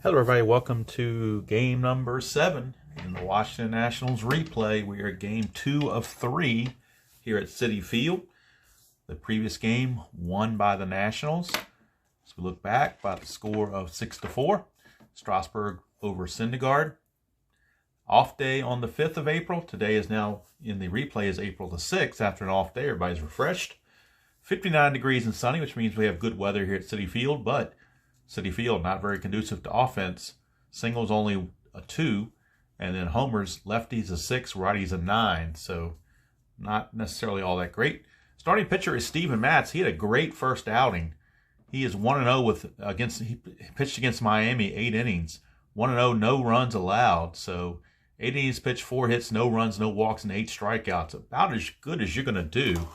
Hello everybody, welcome to game number 7 in the Washington Nationals replay. We are at game 2 of 3 here at Citi Field. The previous game won by the Nationals. As we look back by the score of 6-4. Strasburg over Syndergaard. Off day on the 5th of April. Today is now in the replay is April the 6th. After an off day, everybody's refreshed. 59 degrees and sunny, which means we have good weather here at Citi Field, but Citi Field not very conducive to offense. Singles only a 2, and then homers, lefties a 6, righties a 9. So not necessarily all that great. Starting pitcher is Steven Matz. He had a great first outing. He is 1-0 he pitched against Miami 8 innings. 1-0, no runs allowed. So 8 innings pitched, 4 hits, no runs, no walks, and 8 strikeouts. About as good as you're going to do.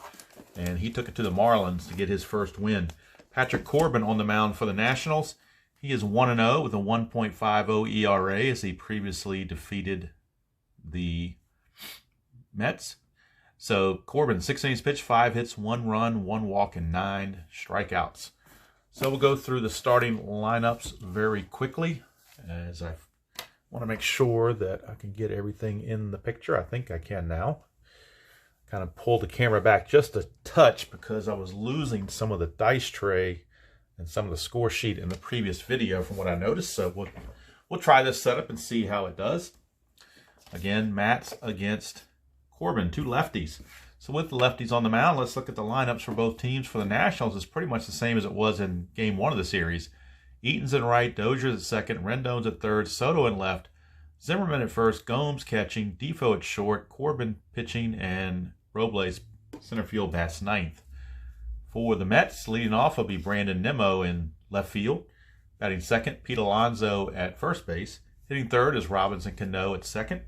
And he took it to the Marlins to get his first win. Patrick Corbin on the mound for the Nationals. He is 1-0 with a 1.50 ERA as he previously defeated the Mets. So Corbin, 6 innings pitched, 5 hits, 1 run, 1 walk, and 9 strikeouts. So we'll go through the starting lineups very quickly as I want to make sure that I can get everything in the picture. I think I can now. Kind of pull the camera back just a touch because I was losing some of the dice tray and some of the score sheet in the previous video from what I noticed. So we'll try this setup and see how it does. Again, Matz against Corbin, 2 lefties. So with the lefties on the mound, let's look at the lineups for both teams. For the Nationals, it's pretty much the same as it was in game 1 of the series. Eaton's at right, Dozier's at second, Rendon's at third, Soto in left, Zimmerman at first, Gomes catching, Defoe at short, Corbin pitching, and Robles center field bats 9th. For the Mets, leading off will be Brandon Nemo in left field. Batting second, Pete Alonso at first base. Hitting third is Robinson Cano at second.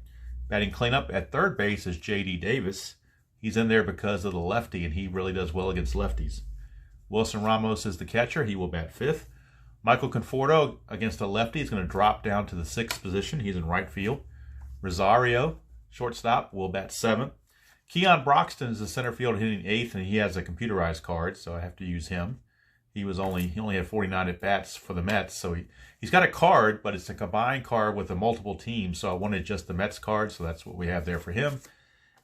Batting cleanup at third base is J.D. Davis. He's in there because of the lefty, and he really does well against lefties. Wilson Ramos is the catcher. He will bat 5th. Michael Conforto against a lefty is going to drop down to the 6th position. He's in right field. Rosario, shortstop, will bat 7th. Keon Broxton is the center field hitting 8th, and he has a computerized card, so I have to use him. He only had 49 at-bats for the Mets, so he's got a card, but it's a combined card with a multiple team, so I wanted just the Mets card, so that's what we have there for him.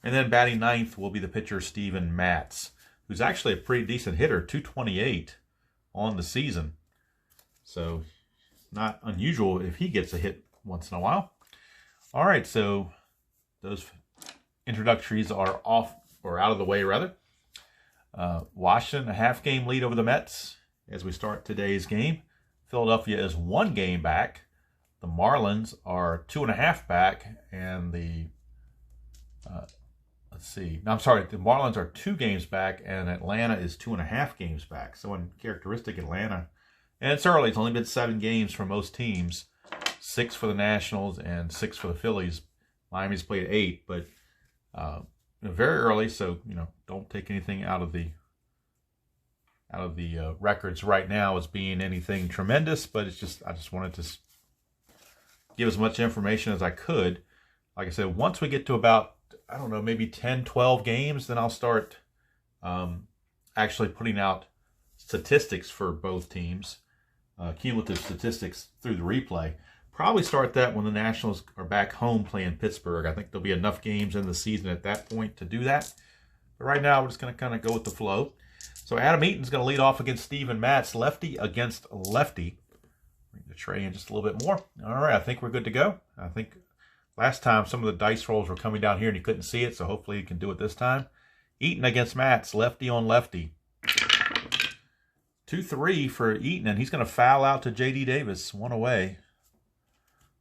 And then batting 9th will be the pitcher Steven Matz, who's actually a pretty decent hitter, 228 on the season. So not unusual if he gets a hit once in a while. All right, so those introductories are off, or out of the way, rather. Washington, a half-game lead over the Mets as we start today's game. Philadelphia is 1 game back. The Marlins are 2.5 back, and the the Marlins are 2 games back, and Atlanta is 2.5 games back. So uncharacteristic Atlanta. And it's early. It's only been 7 games for most teams. 6 for the Nationals and 6 for the Phillies. Miami's played 8, but very early, so don't take anything out of the records right now as being anything tremendous. But it's just I just wanted to give as much information as I could. Like I said, once we get to about maybe 10, 12 games, then I'll start actually putting out statistics for both teams, cumulative statistics through the replay. Probably start that when the Nationals are back home playing Pittsburgh. I think there'll be enough games in the season at that point to do that. But right now, we're just going to kind of go with the flow. So Adam Eaton's going to lead off against Steven Matz, lefty against lefty. Bring the tray in just a little bit more. All right, I think we're good to go. I think last time some of the dice rolls were coming down here and you couldn't see it, so hopefully you can do it this time. Eaton against Matz, lefty on lefty. 2-3 for Eaton, and he's going to foul out to J.D. Davis, 1 away.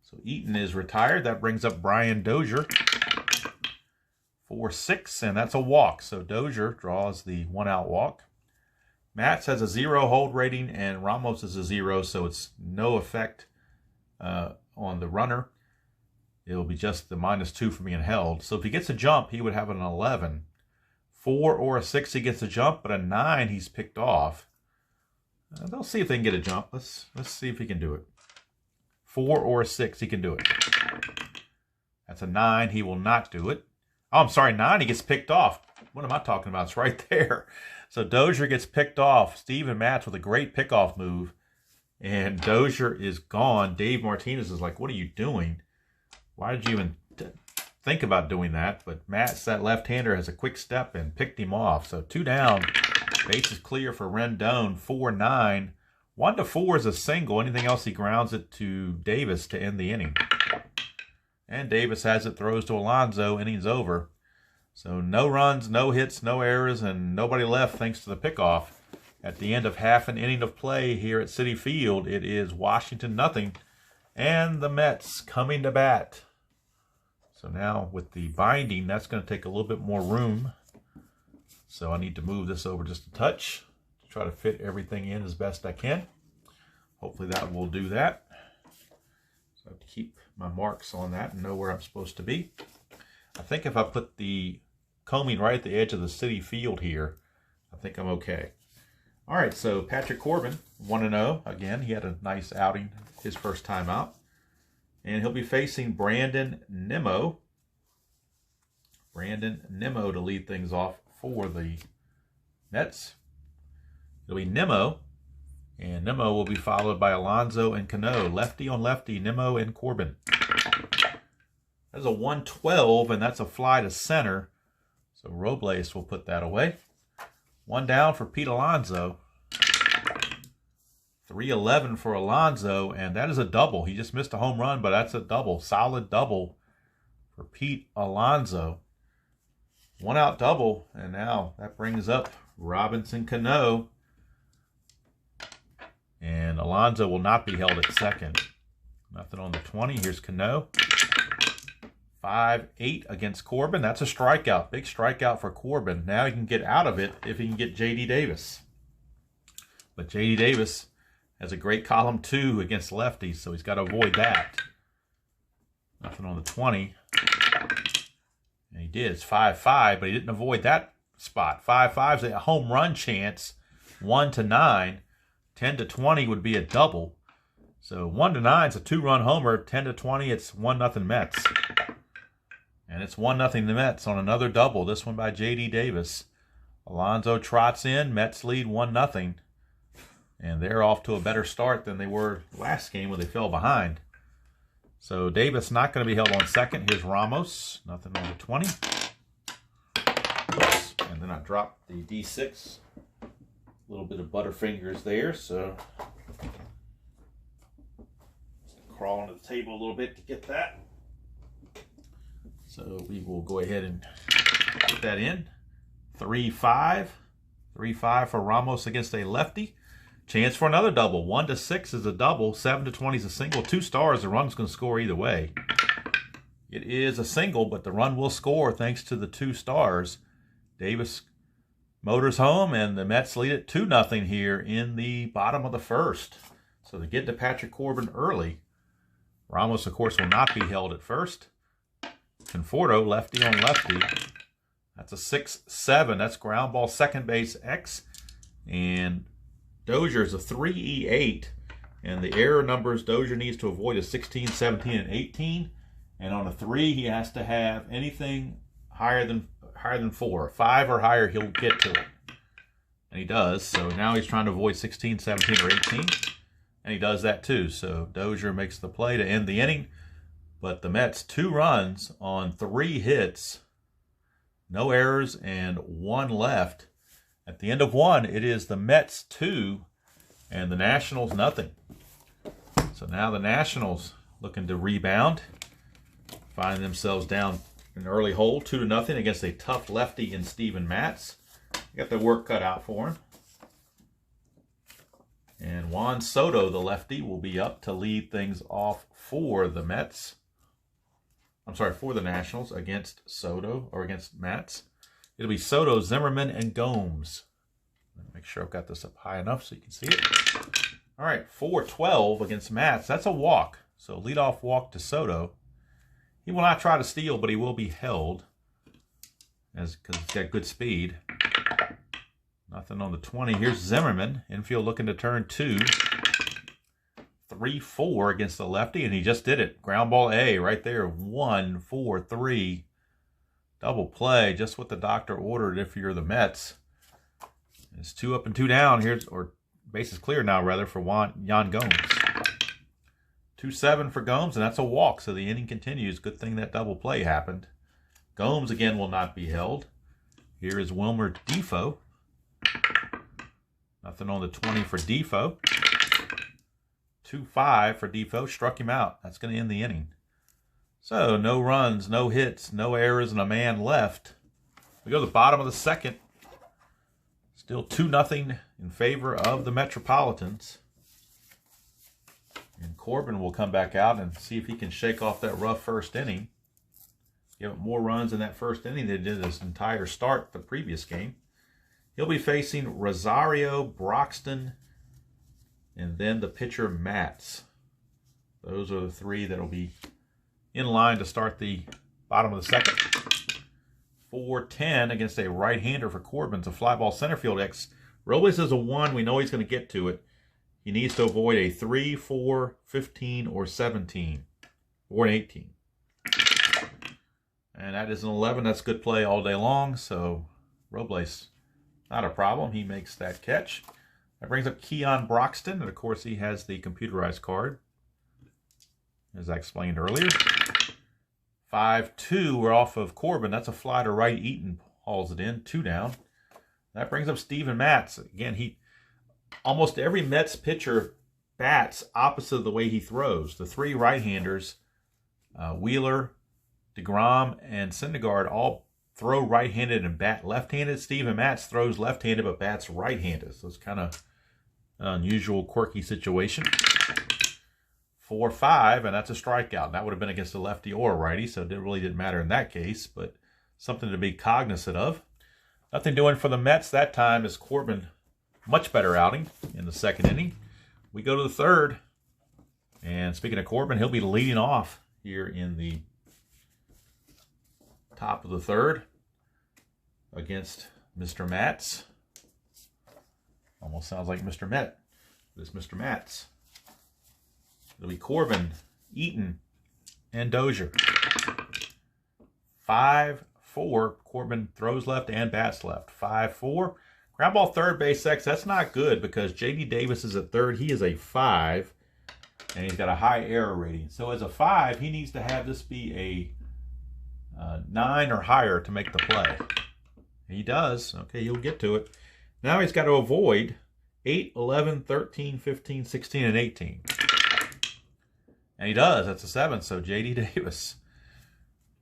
So Eaton is retired. That brings up Brian Dozier for 6, and that's a walk. So Dozier draws the 1-out walk. Matz has a 0 hold rating, and Ramos is a 0, so it's no effect on the runner. It'll be just the -2 for being held. So if he gets a jump, he would have an 11. 4 or a 6, he gets a jump, but a 9, he's picked off. They'll see if they can get a jump. Let's see if he can do it. 4 or a 6, he can do it. That's a 9, he will not do it. Oh, I'm sorry, 9, he gets picked off. What am I talking about? It's right there. So Dozier gets picked off. Steven Matz with a great pickoff move. And Dozier is gone. Dave Martinez is like, what are you doing? Why did you even think about doing that? But Matz, that left-hander, has a quick step and picked him off. So 2 down. Base is clear for Rendon. 4-9. 1-4 is a single. Anything else, he grounds it to Davis to end the inning. And Davis has it, throws to Alonso. Inning's over. So no runs, no hits, no errors, and nobody left thanks to the pickoff. At the end of half an inning of play here at Citi Field, it is Washington 0, and the Mets coming to bat. So now with the binding, that's going to take a little bit more room. So I need to move this over just a touch to try to fit everything in as best I can. Hopefully that will do that. So I have to keep my marks on that and know where I'm supposed to be. I think if I put the combing right at the edge of the Citi Field here, I think I'm okay. All right, so Patrick Corbin, 1-0. Again, he had a nice outing his first time out. And he'll be facing Brandon Nemo. Brandon Nemo to lead things off for the Mets. It'll be Nemo. And Nemo will be followed by Alonso and Cano. Lefty on lefty, Nemo and Corbin. That's a 1-12, and that's a fly to center. So Robles will put that away. 1 down for Pete Alonso. 3-11 for Alonso, and that is a double. He just missed a home run, but that's a double. Solid double for Pete Alonso. 1 out double, and now that brings up Robinson Cano. And Alonso will not be held at second. Nothing on the 20. Here's Cano. 5-8 against Corbin. That's a strikeout. Big strikeout for Corbin. Now he can get out of it if he can get J.D. Davis. But J.D. Davis has a great column 2 against lefties, so he's got to avoid that. Nothing on the 20. And he did. It's 5-5, but he didn't avoid that spot. 5-5 is a home run chance. 1-9. 10-20 would be a double. So 1-9 is a 2-run homer. 10-20, it's 1-0 Mets. And it's 1-0 the Mets on another double, this one by J.D. Davis. Alonso trots in, Mets lead 1-0. And they're off to a better start than they were last game when they fell behind. So Davis not going to be held on second. Here's Ramos, nothing on the 20. Oops. And then I dropped the D6. A little bit of butterfingers there, so crawl under the table a little bit to get that. So we will go ahead and put that in. 3-5. 3-5 for Ramos against a lefty. Chance for another double. 1-6 is a double. 7-20 is a single. 2 stars. The run's going to score either way. It is a single, but the run will score thanks to the 2 stars. Davis motors home, and the Mets lead it 2-0 here in the bottom of the first. So they get to Patrick Corbin early. Ramos, of course, will not be held at first. Conforto, lefty on lefty. That's a 6-7. That's ground ball, second base X. And Dozier is a 3-8. And the error numbers Dozier needs to avoid is 16, 17, and 18. And on a 3, he has to have anything higher than 4. 5 or higher, he'll get to it. And he does. So now he's trying to avoid 16, 17, or 18. And he does that too. So Dozier makes the play to end the inning. But the Mets, 2 runs on 3 hits, no errors, and 1 left. At the end of 1, it is the Mets 2 and the Nationals nothing. So now the Nationals looking to rebound, find themselves down an early hole, 2-0 against a tough lefty in Steven Matz. Got their work cut out for him. And Juan Soto, the lefty, will be up to lead things off for the Mets. For the Nationals against Soto, or against Matz. It'll be Soto, Zimmerman, and Gomes. Make sure I've got this up high enough so you can see it. All right, 4-12 against Matz. That's a walk. So leadoff walk to Soto. He will not try to steal, but he will be held because he's got good speed. Nothing on the 20. Here's Zimmerman. Infield looking to turn 2. 3-4 against the lefty, and he just did it. Ground ball A right there. 1-4-3. Double play, just what the doctor ordered if you're the Mets. It's 2 up and 2 down. bases clear now, rather, for Yan Gomes. 2-7 for Gomes, and that's a walk, so the inning continues. Good thing that double play happened. Gomes, again, will not be held. Here is Wilmer Defoe. Nothing on the 20 for Defoe. 2-5 for Defoe. Struck him out. That's going to end the inning. So, no runs, no hits, no errors, and a man left. We go to the bottom of the second. Still 2-0 in favor of the Metropolitans. And Corbin will come back out and see if he can shake off that rough first inning. Give up more runs in that first inning than he did this entire start the previous game. He'll be facing Rosario, Broxton, and then the pitcher Matz. Those are the three that will be in line to start the bottom of the second. 4-10 against a right-hander for Corbin. It's a fly ball center field X. Robles is a 1. We know he's going to get to it. He needs to avoid a 3, 4, 15, or 17. Or an 18. And that is an 11. That's good play all day long. So Robles, not a problem. He makes that catch. That brings up Keon Broxton. And, of course, he has the computerized card, as I explained earlier. 5-2. We're off of Corbin. That's a fly to right. Eaton hauls it in. 2 down. That brings up Steven Matz. Again, almost every Mets pitcher bats opposite of the way he throws. The 3 right-handers, Wheeler, DeGrom, and Syndergaard, all throw right-handed and bat left-handed. Steven Matz throws left-handed but bats right-handed. So it's kind of an unusual, quirky situation. 4-5, and that's a strikeout. That would have been against a lefty or a righty, so it really didn't matter in that case, but something to be cognizant of. Nothing doing for the Mets that time as Corbin, much better outing in the second inning. We go to the third, and speaking of Corbin, he'll be leading off here in the top of the third against Mr. Matz. Almost sounds like Mr. Met. This Mr. Matz. It'll be Corbin, Eaton, and Dozier. 5-4. Corbin throws left and bats left. 5-4. Ground ball third base X. That's not good because J.D. Davis is at third. He is a 5, and he's got a high error rating. So as a 5, he needs to have this be a 9 or higher to make the play. He does. Okay, he'll get to it. Now he's got to avoid 8, 11, 13, 15, 16, and 18. And he does. That's a 7. So J.D. Davis.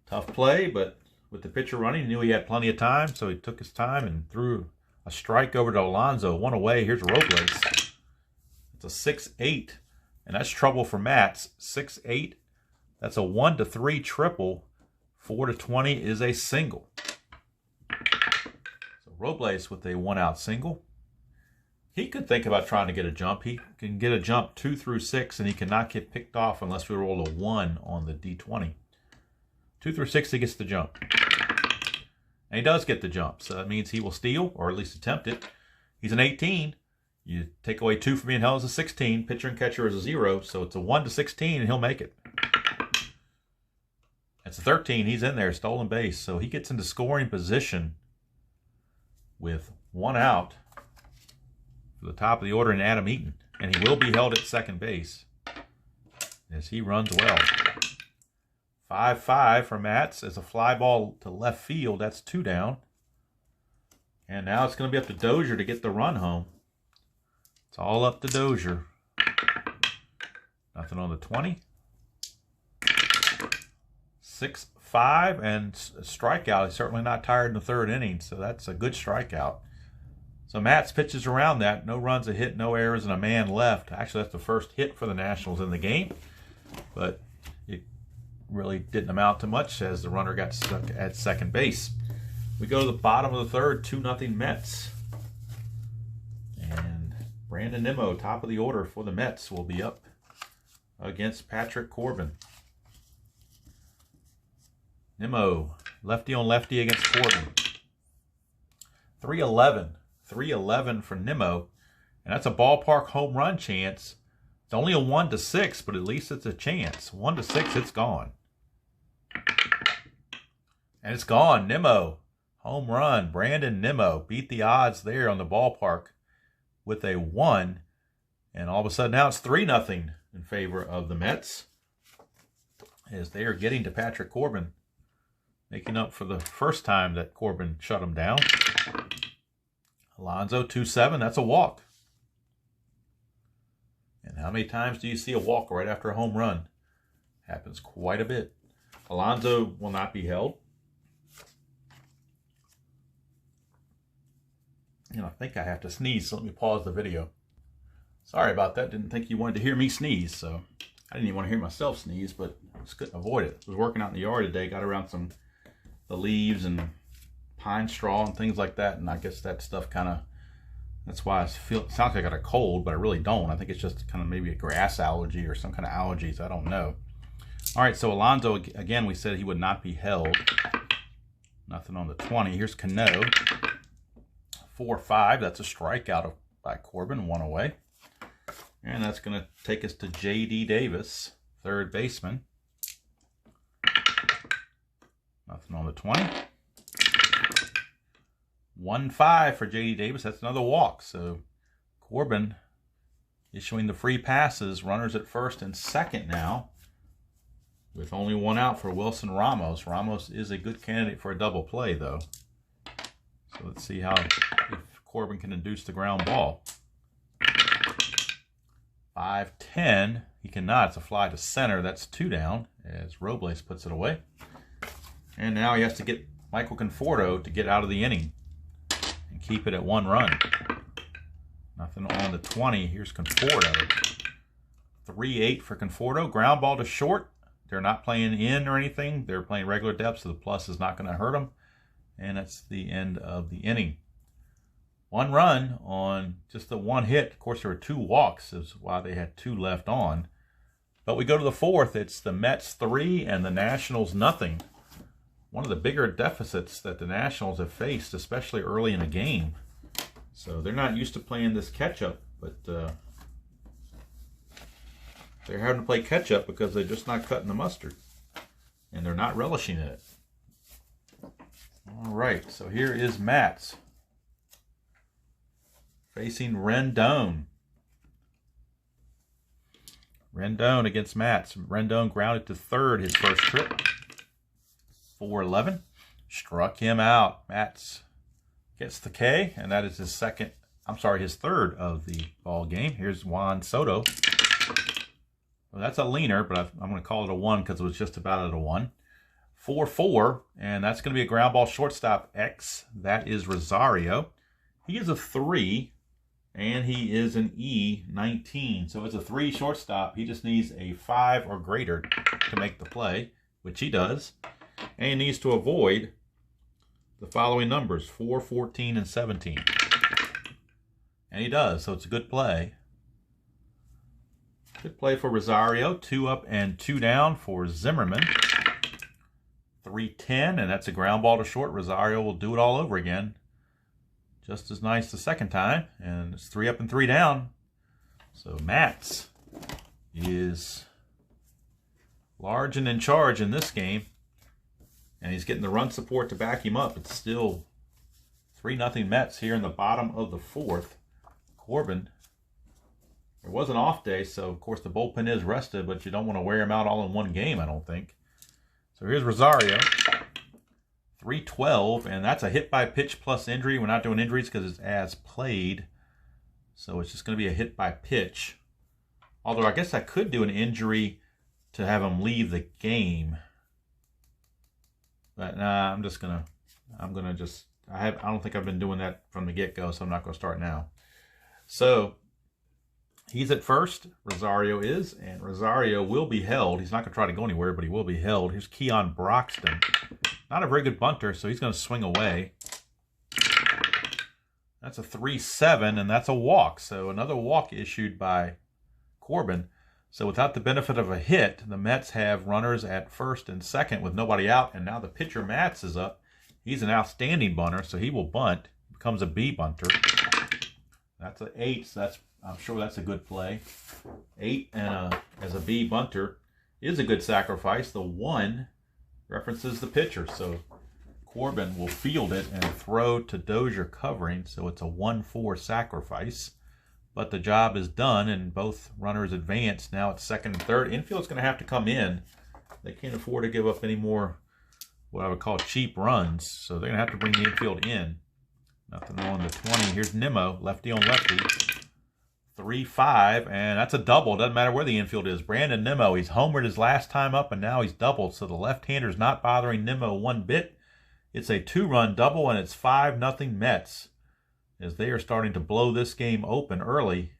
Tough play, but with the pitcher running, he knew he had plenty of time, so he took his time and threw a strike over to Alonso. 1 away. Here's Robles. It's a 6-8, and that's trouble for Matz. 6-8. That's a 1-3 triple. 4-20 is a single. So Robles with a 1-out single. He could think about trying to get a jump. He can get a jump 2 through 6, and he cannot get picked off unless we roll a 1 on the D20. 2 through 6, he gets the jump. And he does get the jump, so that means he will steal, or at least attempt it. He's an 18. You take away 2 from being held as a 16. Pitcher and catcher is a 0, so it's a 1-16, and he'll make it. It's a 13. He's in there, stolen base, so he gets into scoring position with 1 out. The top of the order in Adam Eaton, and he will be held at second base as he runs well. 5-5 for Matz as a fly ball to left field. That's 2 down. And now it's going to be up to Dozier to get the run home. It's all up to Dozier. Nothing on the 20. 6-5 and a strikeout. He's certainly not tired in the third inning, so that's a good strikeout. So Matz pitches around that. No runs, a hit, no errors, and a man left. Actually, that's the first hit for the Nationals in the game. But it really didn't amount to much as the runner got stuck at second base. We go to the bottom of the third, 2-0 Mets. And Brandon Nemo, top of the order for the Mets, will be up against Patrick Corbin. Nemo, lefty on lefty against Corbin. 3-11. 3-11 for Nemo, and that's a ballpark home run chance. It's only a 1-6, but at least it's a chance. 1-6, it's gone. And it's gone. Nemo, home run. Brandon Nemo beat the odds there on the ballpark with a 1. And all of a sudden now it's 3-0 in favor of the Mets, as they are getting to Patrick Corbin, making up for the first time that Corbin shut him down. Alonso, 2-7, that's a walk. And how many times do you see a walk right after a home run? Happens quite a bit. Alonso will not be held. And I think I have to sneeze, so let me pause the video. Sorry about that. Didn't think you wanted to hear me sneeze, so I didn't even want to hear myself sneeze, but I just couldn't avoid it. I was working out in the yard today, got around the leaves and pine straw and things like that, and I guess that stuff kind of, that's why it sounds like I got a cold, but I really don't. I think it's just kind of maybe a grass allergy or some kind of allergies. I don't know. All right, so Alonso, again, we said he would not be held. Nothing on the 20. Here's Cano. 4-5. That's a strikeout by Corbin, 1 away. And that's going to take us to J.D. Davis, third baseman. Nothing on the 20. 1-5 for J.D. Davis. That's another walk. So Corbin issuing the free passes. Runners at first and second now, with only 1 out for Wilson Ramos. Ramos is a good candidate for a double play, though. So let's see if Corbin can induce the ground ball. 5-10. He cannot. It's a fly to center. That's 2 down as Robles puts it away. And now he has to get Michael Conforto to get out of the inning and keep it at 1 run. Nothing on the 20. Here's Conforto. 3-8 for Conforto. Ground ball to short. They're not playing in or anything. They're playing regular depth, so the plus is not going to hurt them. And that's the end of the inning. 1 run on just the 1 hit. Of course, there were 2 walks, is why they had 2 left on. But we go to the 4th. It's the Mets 3 and the Nationals nothing. One of the bigger deficits that the Nationals have faced, especially early in the game. So they're not used to playing this catch-up, but they're having to play catch-up because they're just not cutting the mustard. And they're not relishing in it. All right, so here is Mats facing Rendon. Rendon against Mats. Rendon grounded to third his first trip. 4-11. Struck him out. Mats gets the K, and that is his third of the ball game. Here's Juan Soto. Well, that's a leaner, but I'm going to call it a 1 because it was just about at a 1. 4-4, and that's going to be a ground ball shortstop X. That is Rosario. He is a 3, and he is an E19. So it's a 3 shortstop. He just needs a 5 or greater to make the play, which he does. And he needs to avoid the following numbers, 4, 14, and 17. And he does, so it's a good play. Good play for Rosario. 2 up and 2 down for Zimmerman. 3-10, and that's a ground ball to short. Rosario will do it all over again. Just as nice the second time, and it's 3 up and 3 down. So Mats is large and in charge in this game, and he's getting the run support to back him up. It's still 3-0 Mets here in the bottom of the 4th. Corbin, there was an off day, so of course the bullpen is rested, but you don't want to wear him out all in one game, I don't think. So here's Rosario. 3-12, and that's a hit by pitch plus injury. We're not doing injuries because it's as played. So it's just going to be a hit by pitch. Although I guess I could do an injury to have him leave the game. But nah, I don't think I've been doing that from the get-go, so I'm not going to start now. So he's at first, Rosario is, and Rosario will be held. He's not going to try to go anywhere, but he will be held. Here's Keon Broxton. Not a very good bunter, so he's going to swing away. That's a 3-7, and that's a walk. So another walk issued by Corbin. So without the benefit of a hit, the Mets have runners at first and second with nobody out, and now the pitcher Mats is up. He's an outstanding bunter, so he will bunt. Becomes a B bunter. That's an 8, so I'm sure that's a good play. 8 and as a B bunter is a good sacrifice. The 1 references the pitcher, so Corbin will field it and throw to Dozier covering, so it's a 1-4 sacrifice. but the job is done, and both runners advance. Now it's second and third. Infield's going to have to come in. They can't afford to give up any more what I would call cheap runs, so they're going to have to bring the infield in. Nothing on the 20. Here's Nemo, lefty on lefty. 3-5, and that's a double. Doesn't matter where the infield is. Brandon Nemo, he's homered his last time up, and now he's doubled, so the left-hander's not bothering Nemo one bit. It's a 2-run double, and it's 5-0 Mets, as they are starting to blow this game open early.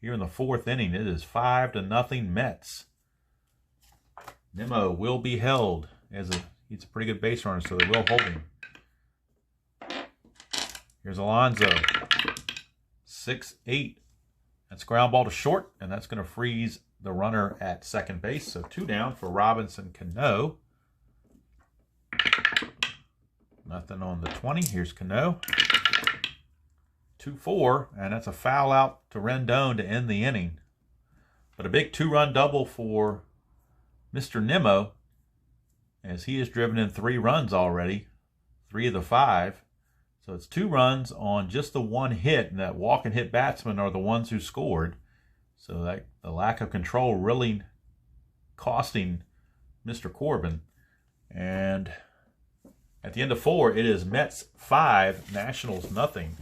Here in the 4th inning, it is 5-0 Mets. Nemo will be held he's a pretty good base runner, so they will hold him. Here's Alonso. 6-8. That's ground ball to short, and that's going to freeze the runner at second base. So 2 down for Robinson Cano. Nothing on the 20. Here's Cano. 2-4, and that's a foul out to Rendon to end the inning. But a big 2-run double for Mr. Nemo, as he has driven in 3 runs already, 3 of the 5. So it's 2 runs on just the 1 hit, and that walk and hit batsmen are the ones who scored. So that the lack of control really costing Mr. Corbin. And at the end of 4, it is Mets 5, Nationals nothing.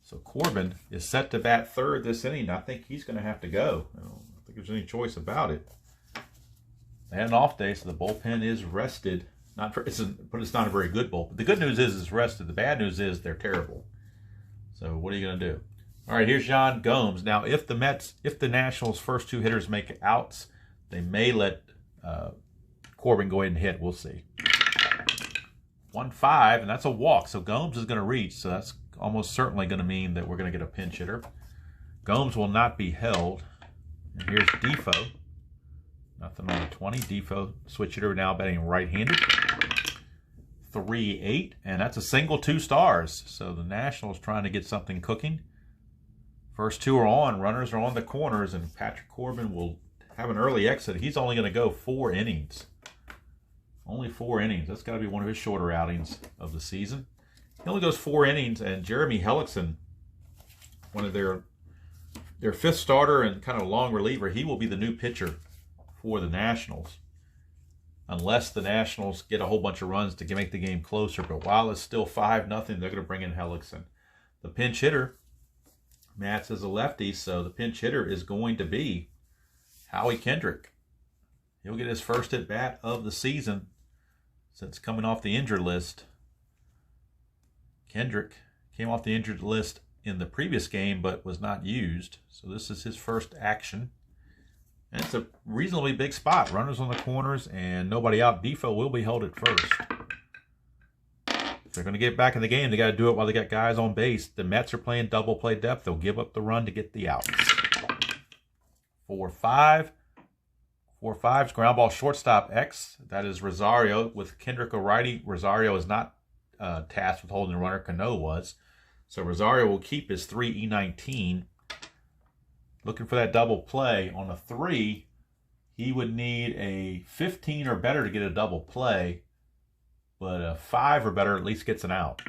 So Corbin is set to bat third this inning. I think he's going to have to go. I don't think there's any choice about it. They had an off day, so the bullpen is rested. But it's not a very good bullpen. The good news is it's rested. The bad news is they're terrible. So what are you going to do? All right, here's Yan Gomes. Now, if the Nationals' first 2 hitters make outs, they may let Corbin go ahead and hit. We'll see. 1-5, and that's a walk. So Gomes is going to reach. So that's almost certainly going to mean that we're going to get a pinch hitter. Gomes will not be held. And here's Defoe. Nothing on the 20. Defoe, switch hitter, now batting right-handed. 3-8, and that's a single 2 stars. So the Nationals trying to get something cooking. First 2 are on. Runners are on the corners, and Patrick Corbin will have an early exit. He's only going to go 4 innings. Only 4 innings. That's got to be one of his shorter outings of the season. He only goes 4 innings, and Jeremy Hellickson, one of their 5th starter and kind of long reliever, he will be the new pitcher for the Nationals, unless the Nationals get a whole bunch of runs to make the game closer. But while it's still 5-0, they're going to bring in Hellickson. The pinch hitter, Matz is a lefty, so the pinch hitter is going to be Howie Kendrick. He'll get his first at bat of the season since coming off the injured list. Kendrick came off the injured list in the previous game but was not used, so this is his first action. And it's a reasonably big spot. Runners on the corners and nobody out. Defoe will be held at first. If they're going to get back in the game, they got to do it while they got guys on base. The Mets are playing double play depth. They'll give up the run to get the out. 4-5. 4-5's ground ball shortstop X. That is Rosario with Kendrick a righty. Rosario is not tasked with holding the runner. Cano was. So Rosario will keep his 3 E19. Looking for that double play. On a 3, he would need a 15 or better to get a double play, but a 5 or better at least gets an out.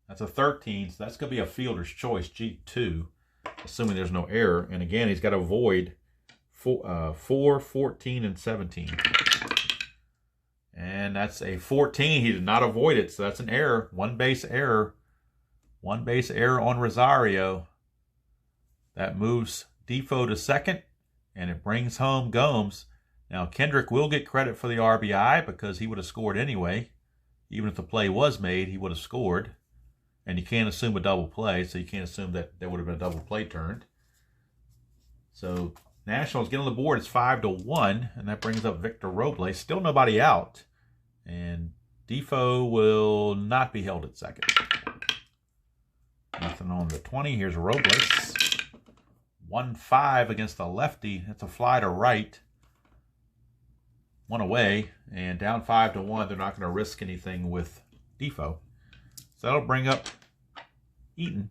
That's a 13, so that's going to be a fielder's choice, G2, assuming there's no error. And again, he's got to avoid 4, 14, and 17. And that's a 14. He did not avoid it, so that's an error. One base error. One base error on Rosario. That moves Defoe to second, and it brings home Gomes. Now, Kendrick will get credit for the RBI because he would have scored anyway. Even if the play was made, he would have scored. And you can't assume a double play, so you can't assume that there would have been a double play turned. So, Nationals get on the board. It's 5-1, and that brings up Victor Robles. Still nobody out. And Defoe will not be held at second. Nothing on the 20. Here's Robles. 1-5 against the lefty. That's a fly to right. 1 away. And down 5-1. They're not going to risk anything with Defoe. So that'll bring up Eaton.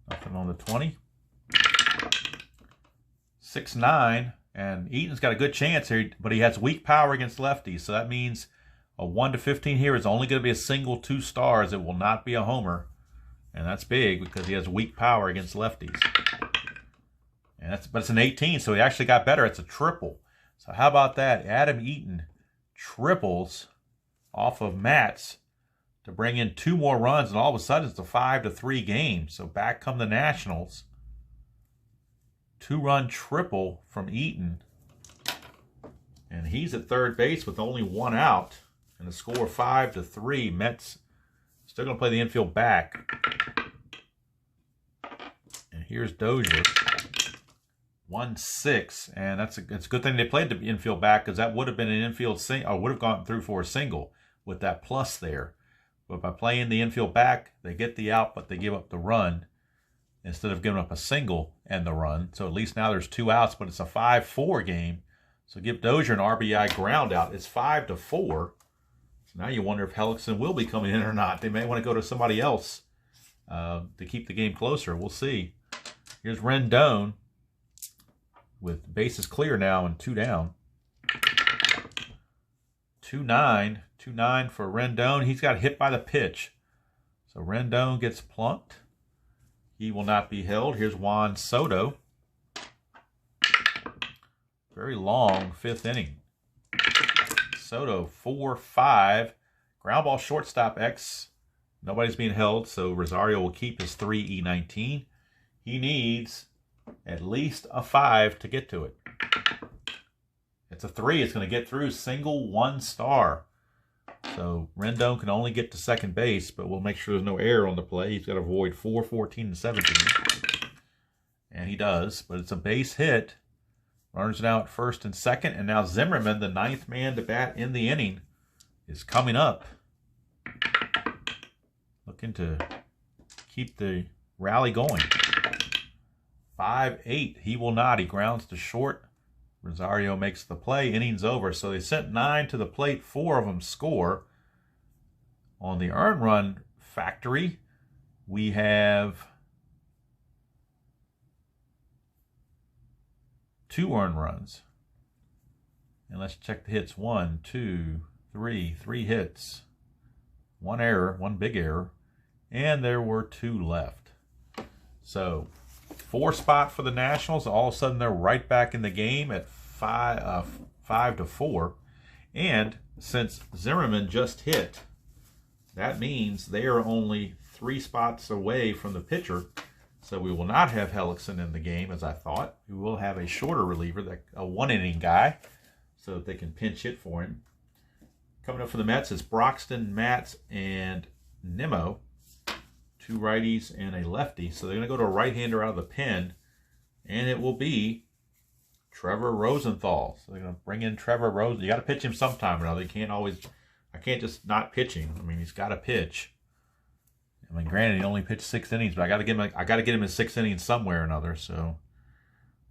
Nothing on the 20. 6-9. And Eaton's got a good chance here, but he has weak power against lefties. So that means a 1-15 here is only going to be a single 2 stars. It will not be a homer. And that's big because he has weak power against lefties. But it's an 18, so he actually got better. It's a triple. So how about that? Adam Eaton triples off of Matz to bring in 2 more runs, and all of a sudden it's a 5-3 game. So back come the Nationals. 2-run triple from Eaton. And he's at third base with only 1 out. And the score 5-3. Mets still going to play the infield back. And here's Dozier. 1-6. And it's a good thing they played the infield back, because that would have been an infield single, or would have gone through for a single with that plus there. But by playing the infield back, they get the out, but they give up the run instead of giving up a single and the run. So at least now there's 2 outs, but it's a 5-4 game. So give Dozier an RBI ground out. It's 5-4. So now you wonder if Hellickson will be coming in or not. They may want to go to somebody else to keep the game closer. We'll see. Here's Rendon with bases clear now and 2 down. 2-9. 2-9 for Rendon. He's got hit by the pitch. So Rendon gets plunked. He will not be held. Here's Juan Soto. Very long 5th inning. Soto 4-5. Ground ball shortstop X. Nobody's being held, so Rosario will keep his 3 E19. He needs at least a 5 to get to it. It's a 3. It's going to get through. Single 1 star. So Rendon can only get to second base, but we'll make sure there's no error on the play. He's got to avoid 4, 14, and 17. And he does, but it's a base hit. Runners now at first and second, and now Zimmerman, the 9th man to bat in the inning, is coming up. Looking to keep the rally going. 5-8. He will not. He grounds to short. Rosario makes the play. Inning's over. So they sent 9 to the plate. 4 of them score. On the earned run factory, we have 2 earned runs. And let's check the hits. 1, 2, 3. 3 hits. 1 error. 1 big error. And there were 2 left. So 4 spot for the Nationals. All of a sudden they're right back in the game at 5-4. And since Zimmerman just hit, that means they are only 3 spots away from the pitcher. So we will not have Hellickson in the game, as I thought. We will have a shorter reliever, a 1-inning guy, so that they can pinch hit for him. Coming up for the Mets is Broxton, Matz, and Nemo. 2 righties and a lefty. So they're going to go to a right-hander out of the pen, and it will be Trevor Rosenthal. So they're going to bring in Trevor Rosenthal. You got to pitch him sometime or another. You can't always, I can't just not pitch him. I mean, he's got to pitch. I mean, granted, he only pitched 6 innings, but I got to get him in 6 innings somewhere or another. So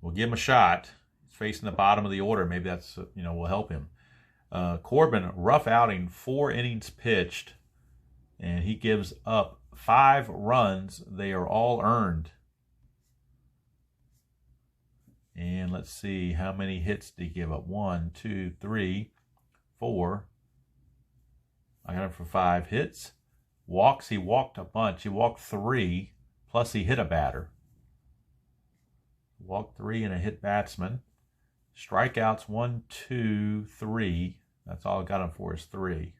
we'll give him a shot. He's facing the bottom of the order. Maybe that's will help him. Corbin, rough outing, 4 innings pitched, and he gives up 5 runs. They are all earned. And let's see, how many hits did he give up? 1, 2, 3, 4. I got him for 5 hits. Walks, he walked a bunch. He walked 3, plus he hit a batter. Walked 3 and a hit batsman. Strikeouts 1, 2, 3. That's all I got him for is 3.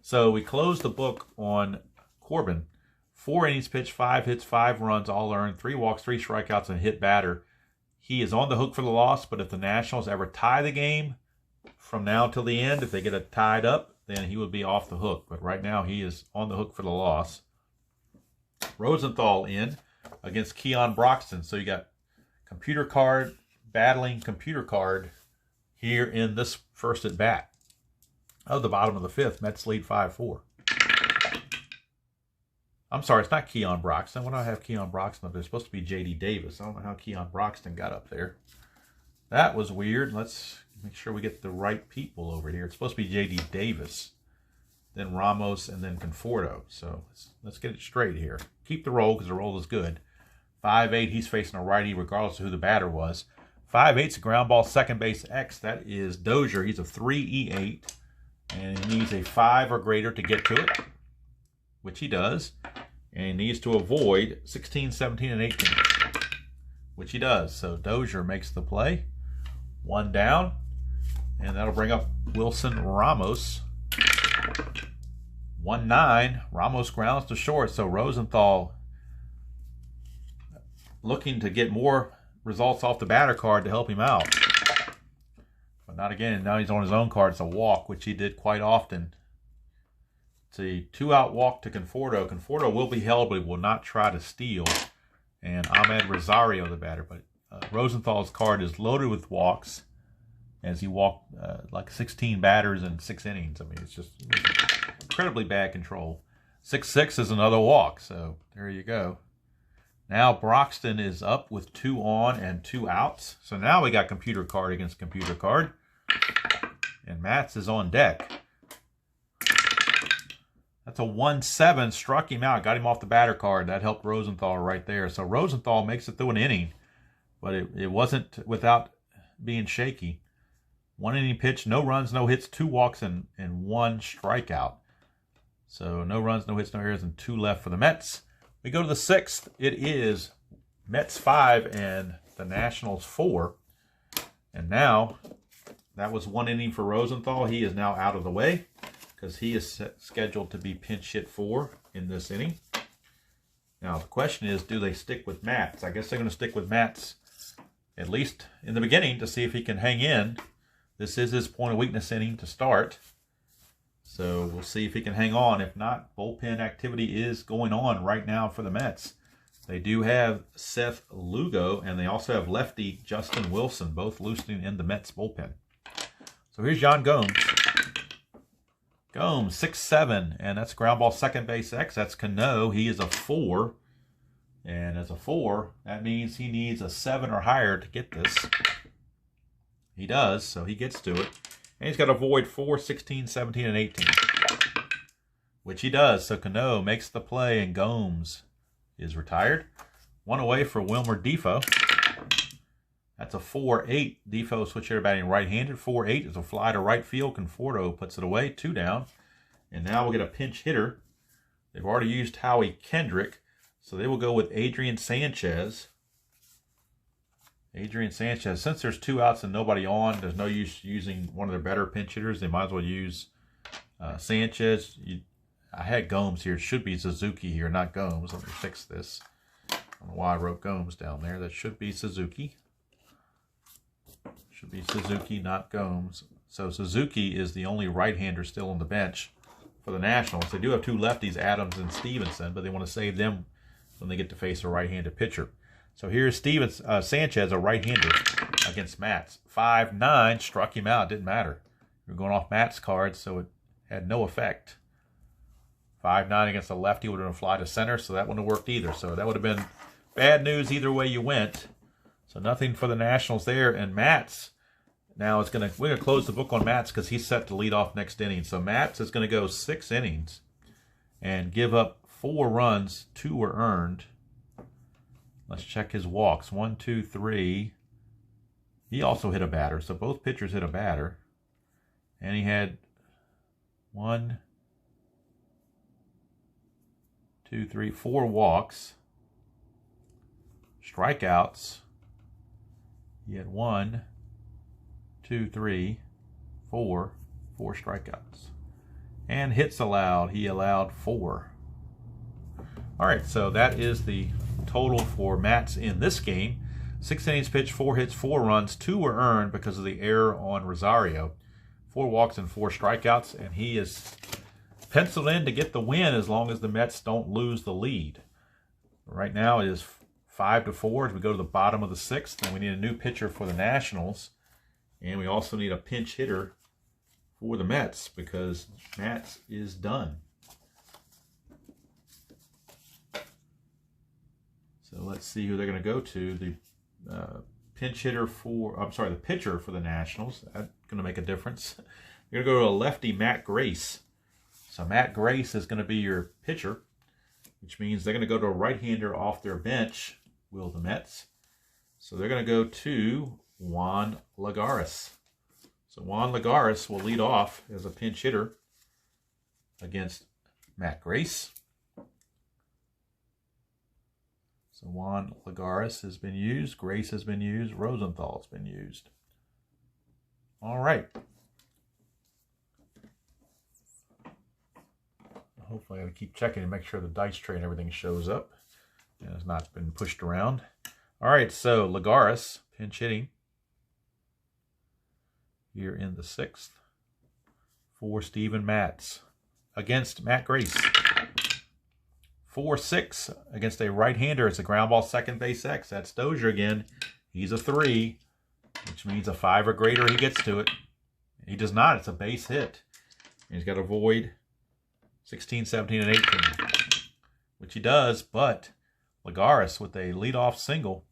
So we closed the book on Corbin. 4 innings pitched, 5 hits, 5 runs, all earned, 3 walks, 3 strikeouts, and a hit batter. He is on the hook for the loss, but if the Nationals ever tie the game from now till the end, if they get it tied up, then he would be off the hook. But right now he is on the hook for the loss. Rosenthal in against Keon Broxton. So you got computer card battling computer card here in this first at bat. Of the bottom of the 5th, Mets lead 5-4. I'm sorry, it's not Keon Broxton. Why do I have Keon Broxton up there? It's supposed to be J.D. Davis. I don't know how Keon Broxton got up there. That was weird. Let's make sure we get the right people over here. It's supposed to be J.D. Davis, then Ramos, and then Conforto. So let's get it straight here. Keep the roll because the roll is good. 5-8, he's facing a righty regardless of who the batter was. 5-8's a ground ball, second base X. That is Dozier. He's a 3-E8, and he needs a 5 or greater to get to it, which he does. And he needs to avoid 16, 17, and 18, which he does. So Dozier makes the play. One down, and that'll bring up Wilson Ramos. 1-9. Ramos grounds to short, so Rosenthal looking to get more results off the batter card to help him out. But not again. Now he's on his own card. It's a walk, which he did quite often. It's a 2-out walk to Conforto. Conforto will be held, but he will not try to steal. And Ahmed Rosario, the batter. But Rosenthal's card is loaded with walks, as he walked like 16 batters in 6 innings. I mean, it's just incredibly bad control. 6-6 is another walk, so there you go. Now Broxton is up with 2 on and 2 outs. So now we got computer card against computer card. And Matz is on deck. That's a 1-7, struck him out, got him off the batter card. That helped Rosenthal right there. So Rosenthal makes it through an inning, but it wasn't without being shaky. 1 inning pitch, no runs, no hits, 2 walks, and 1 strikeout. So no runs, no hits, no errors, and 2 left for the Mets. We go to the 6th. It is Mets 5 and the Nationals 4. And now, that was 1 inning for Rosenthal. He is now out of the way, because he is scheduled to be pinch hit for in this inning. Now, the question is, do they stick with Matz? I guess they're going to stick with Matz, at least in the beginning, to see if he can hang in. This is his point of weakness inning to start. So we'll see if he can hang on. If not, bullpen activity is going on right now for the Mets. They do have Seth Lugo, and they also have lefty Justin Wilson, both loosening in the Mets bullpen. So here's Yan Gomes. Gomes, 6-7, and that's ground ball second base X. That's Cano. He is a 4. And as a 4, that means he needs a 7 or higher to get this. He does, so he gets to it. And he's got to avoid 4, 16, 17, and 18. Which he does. So Cano makes the play, and Gomes is retired. 1 away for Wilmer Defoe. That's a 4-8. Defoe switch hitter batting right-handed. 4-8 is a fly to right field. Conforto puts it away. 2 down. And now we'll get a pinch hitter. They've already used Howie Kendrick, so they will go with Adrian Sanchez. Adrian Sanchez. Since there's 2 outs and nobody on, there's no use using one of their better pinch hitters. They might as well use Sanchez. I had Gomes here. It should be Suzuki here, not Gomes. Let me fix this. I don't know why I wrote Gomes down there. That should be Suzuki. Should be Suzuki, not Gomes. So Suzuki is the only right-hander still on the bench for the Nationals. They do have 2 lefties, Adams and Stevenson, but they want to save them when they get to face a right-handed pitcher. So here's Sanchez, a right-hander against Matz. 5-9, struck him out. Didn't matter. We were going off Matt's cards, so it had no effect. 5-9 against a lefty would have been a fly to center, so that wouldn't have worked either. So that would have been bad news either way you went. So nothing for the Nationals there. And Matz now is we're going to close the book on Matz because he's set to lead off next inning. So Matz is going to go 6 innings and give up 4 runs. 2 were earned. Let's check his walks. 1, 2, 3. He also hit a batter, so both pitchers hit a batter. And he had 1, 2, 3, 4 walks. Strikeouts. He had 1, 2, 3, 4 strikeouts. And hits allowed, he allowed 4. All right, so that is the total for Matz in this game. 6 innings pitched, 4 hits, 4 runs. 2 were earned because of the error on Rosario. 4 walks and 4 strikeouts, and he is penciled in to get the win as long as the Mets don't lose the lead. Right now it is 5-4 as we go to the bottom of the 6th, and we need a new pitcher for the Nationals. And we also need a pinch hitter for the Mets because Matz is done. So let's see who they're going to go to. The pitcher for the Nationals. That's going to make a difference. They're going to go to a lefty, Matt Grace. So Matt Grace is going to be your pitcher, which means they're going to go to a right-hander off their bench, will the Mets. So they're going to go to Juan Lagares. So Juan Lagares will lead off as a pinch hitter against Matt Grace. So Juan Lagares has been used. Grace has been used. Rosenthal's been used. All right. Hopefully I got to keep checking and make sure the dice tray and everything shows up and has not been pushed around. All right, so Lagares, pinch hitting here in the 6th for Steven Matz against Matt Grace. 4-6 against a right-hander. It's a ground ball second base X. That's Dozier again. He's a 3, which means a 5 or greater he gets to it. He does not. It's a base hit. And he's got to avoid 16, 17, and 18, which he does, but Lagares with a leadoff single,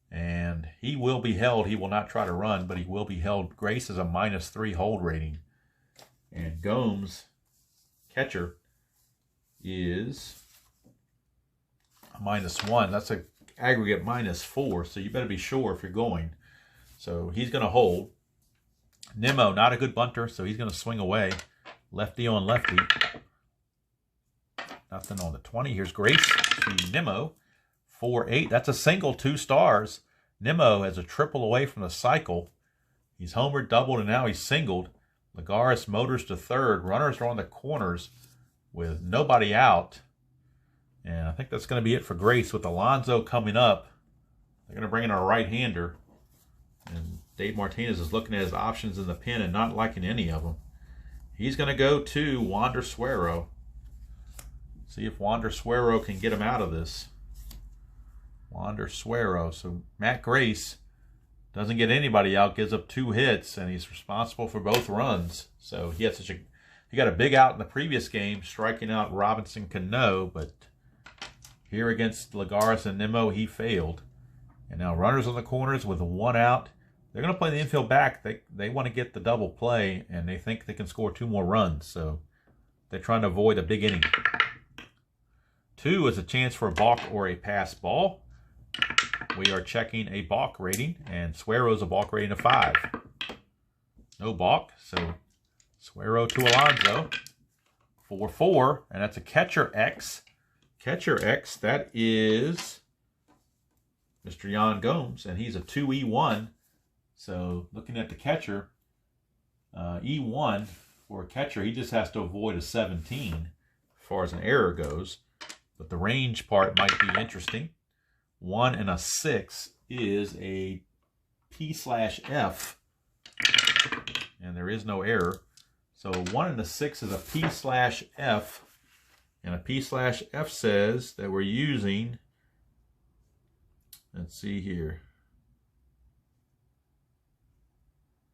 and he will be held. He will not try to run, but he will be held. Grace is a -3 hold rating, and Gomes, catcher, is a -1. That's an aggregate -4, so you better be sure if you're going. So he's going to hold. Nemo, not a good bunter, so he's going to swing away. Lefty on lefty. Nothing on the 20. Here's Grace to Nemo. 4-8. That's a single, 2 stars. Nemo has a triple away from the cycle. He's homered, doubled, and now he's singled. Lagares motors to third. Runners are on the corners with nobody out. And I think that's going to be it for Grace with Alonso coming up. They're going to bring in a right-hander. And Dave Martinez is looking at his options in the pen and not liking any of them. He's going to go to Wander Suero. See if Wander Suero can get him out of this. Wander Suero. So Matt Grace doesn't get anybody out, gives up 2 hits, and he's responsible for both runs. So he got a big out in the previous game, striking out Robinson Cano, but here against Lagares and Nemo, he failed. And now runners on the corners with 1 out. They're going to play the infield back. They want to get the double play, and they think they can score 2 more runs. So they're trying to avoid a big inning. 2 is a chance for a balk or a pass ball. We are checking a balk rating, and Suero's a balk rating of 5. No balk, so Suero to Alonso. 4-4, and that's a catcher X. Catcher X, that is Mr. Yan Gomes, and he's a 2E1. So looking at the catcher, E1 for a catcher, he just has to avoid a 17 as far as an error goes. But the range part might be interesting. 1 and a 6 is a P/F, and there is no error. So 1 and a 6 is a P/F, and a P/F says that we're using, let's see here,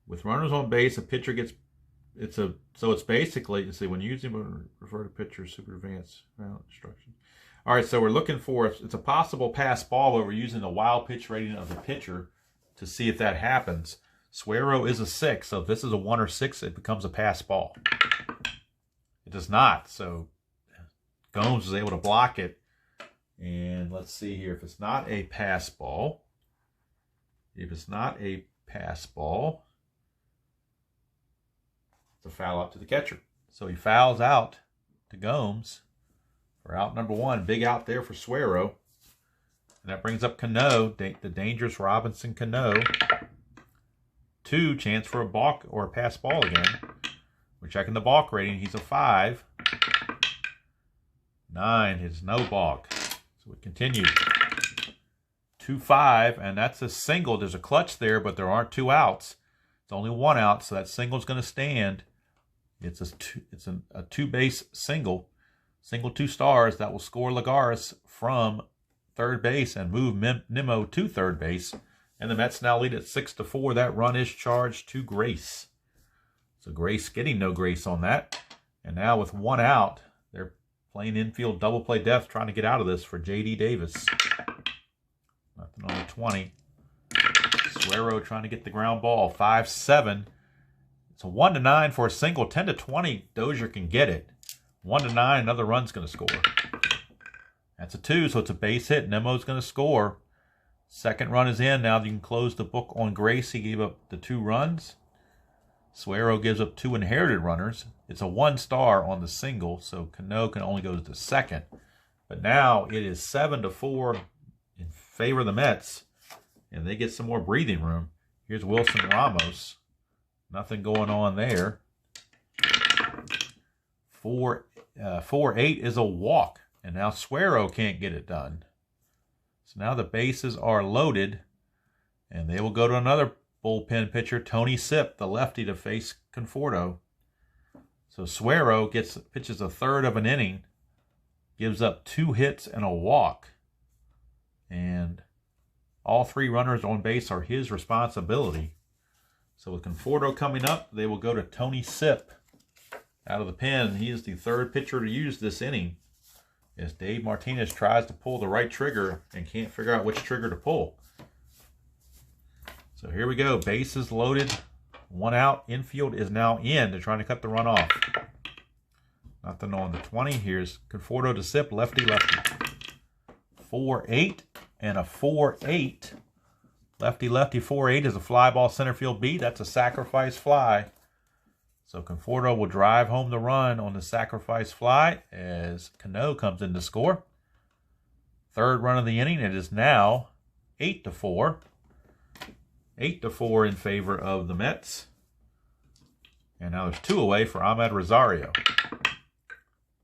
with runners on base, a pitcher gets, so it's basically, you see, when using, refer to pitcher, super advanced round instructions. All right, so we're looking for, it's a possible pass ball where we're using the wild pitch rating of the pitcher to see if that happens. Suero is a 6, so if this is a 1 or 6, it becomes a pass ball. It does not, so Gomes is able to block it. And let's see here, if it's not a pass ball, it's a foul out to the catcher. So he fouls out to Gomes for out number 1. Big out there for Suero. And that brings up Cano, the dangerous Robinson Cano. 2, chance for a balk or a pass ball again. We're checking the balk rating. He's a 5. 9 is no balk. So we continue. 2-5, and that's a single. There's a clutch there, but there aren't 2 outs. It's only 1 out, so that single's going to stand. It's a 2-base single. Single 2 stars that will score Lagares from third base and move Nemo to third base. And the Mets now lead at 6-4. That run is charged to Grace. So Grace getting no grace on that. And now with 1 out, they're playing infield double play depth, trying to get out of this for J.D. Davis. Nothing on the 20. Suero trying to get the ground ball. 5-7. It's a 1-9 for a single. 10-20, Dozier can get it. 1-9, another run's going to score. That's a 2, so it's a base hit. Nemo's going to score. Second run is in. Now you can close the book on Grace. He gave up the 2 runs. Suero gives up 2 inherited runners. It's a 1 star on the single, so Cano can only go to the second. But now it is 7-4 favor the Mets, and they get some more breathing room. Here's Wilson Ramos. Nothing going on there. 4-8 is a walk, and now Suero can't get it done. So now the bases are loaded, and they will go to another bullpen pitcher, Tony Sipp, the lefty, to face Conforto. So Suero pitches a third of an inning, gives up 2 hits and a walk. And all 3 runners on base are his responsibility. So with Conforto coming up, they will go to Tony Sipp out of the pen. He is the 3rd pitcher to use this inning, as Dave Martinez tries to pull the right trigger and can't figure out which trigger to pull. So here we go. Bases loaded. 1 out. Infield is now in. They're trying to cut the run off. Nothing on the 20. Here's Conforto to Sipp. Lefty, lefty. 4-8 and a 4-8. Lefty, lefty, 4-8 is a fly ball center field beat. That's a sacrifice fly. So Conforto will drive home the run on the sacrifice fly as Cano comes in to score. 3rd run of the inning. It is now 8-4. 8-4 in favor of the Mets. And now there's 2 away for Ahmed Rosario.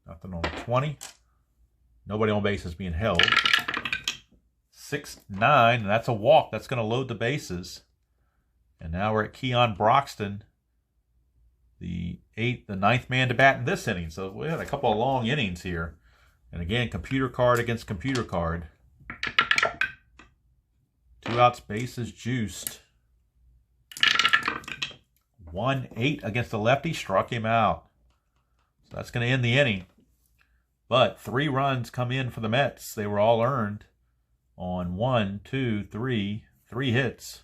Nothing on the 20. Nobody on base is being held. 6-9, and that's a walk. That's going to load the bases. And now we're at Keon Broxton, the 9th man to bat in this inning. So we had a couple of long innings here. And again, computer card against computer card. 2 outs, bases juiced. 1-8 against the lefty, struck him out. So that's going to end the inning. But 3 runs come in for the Mets. They were all earned on 3 hits.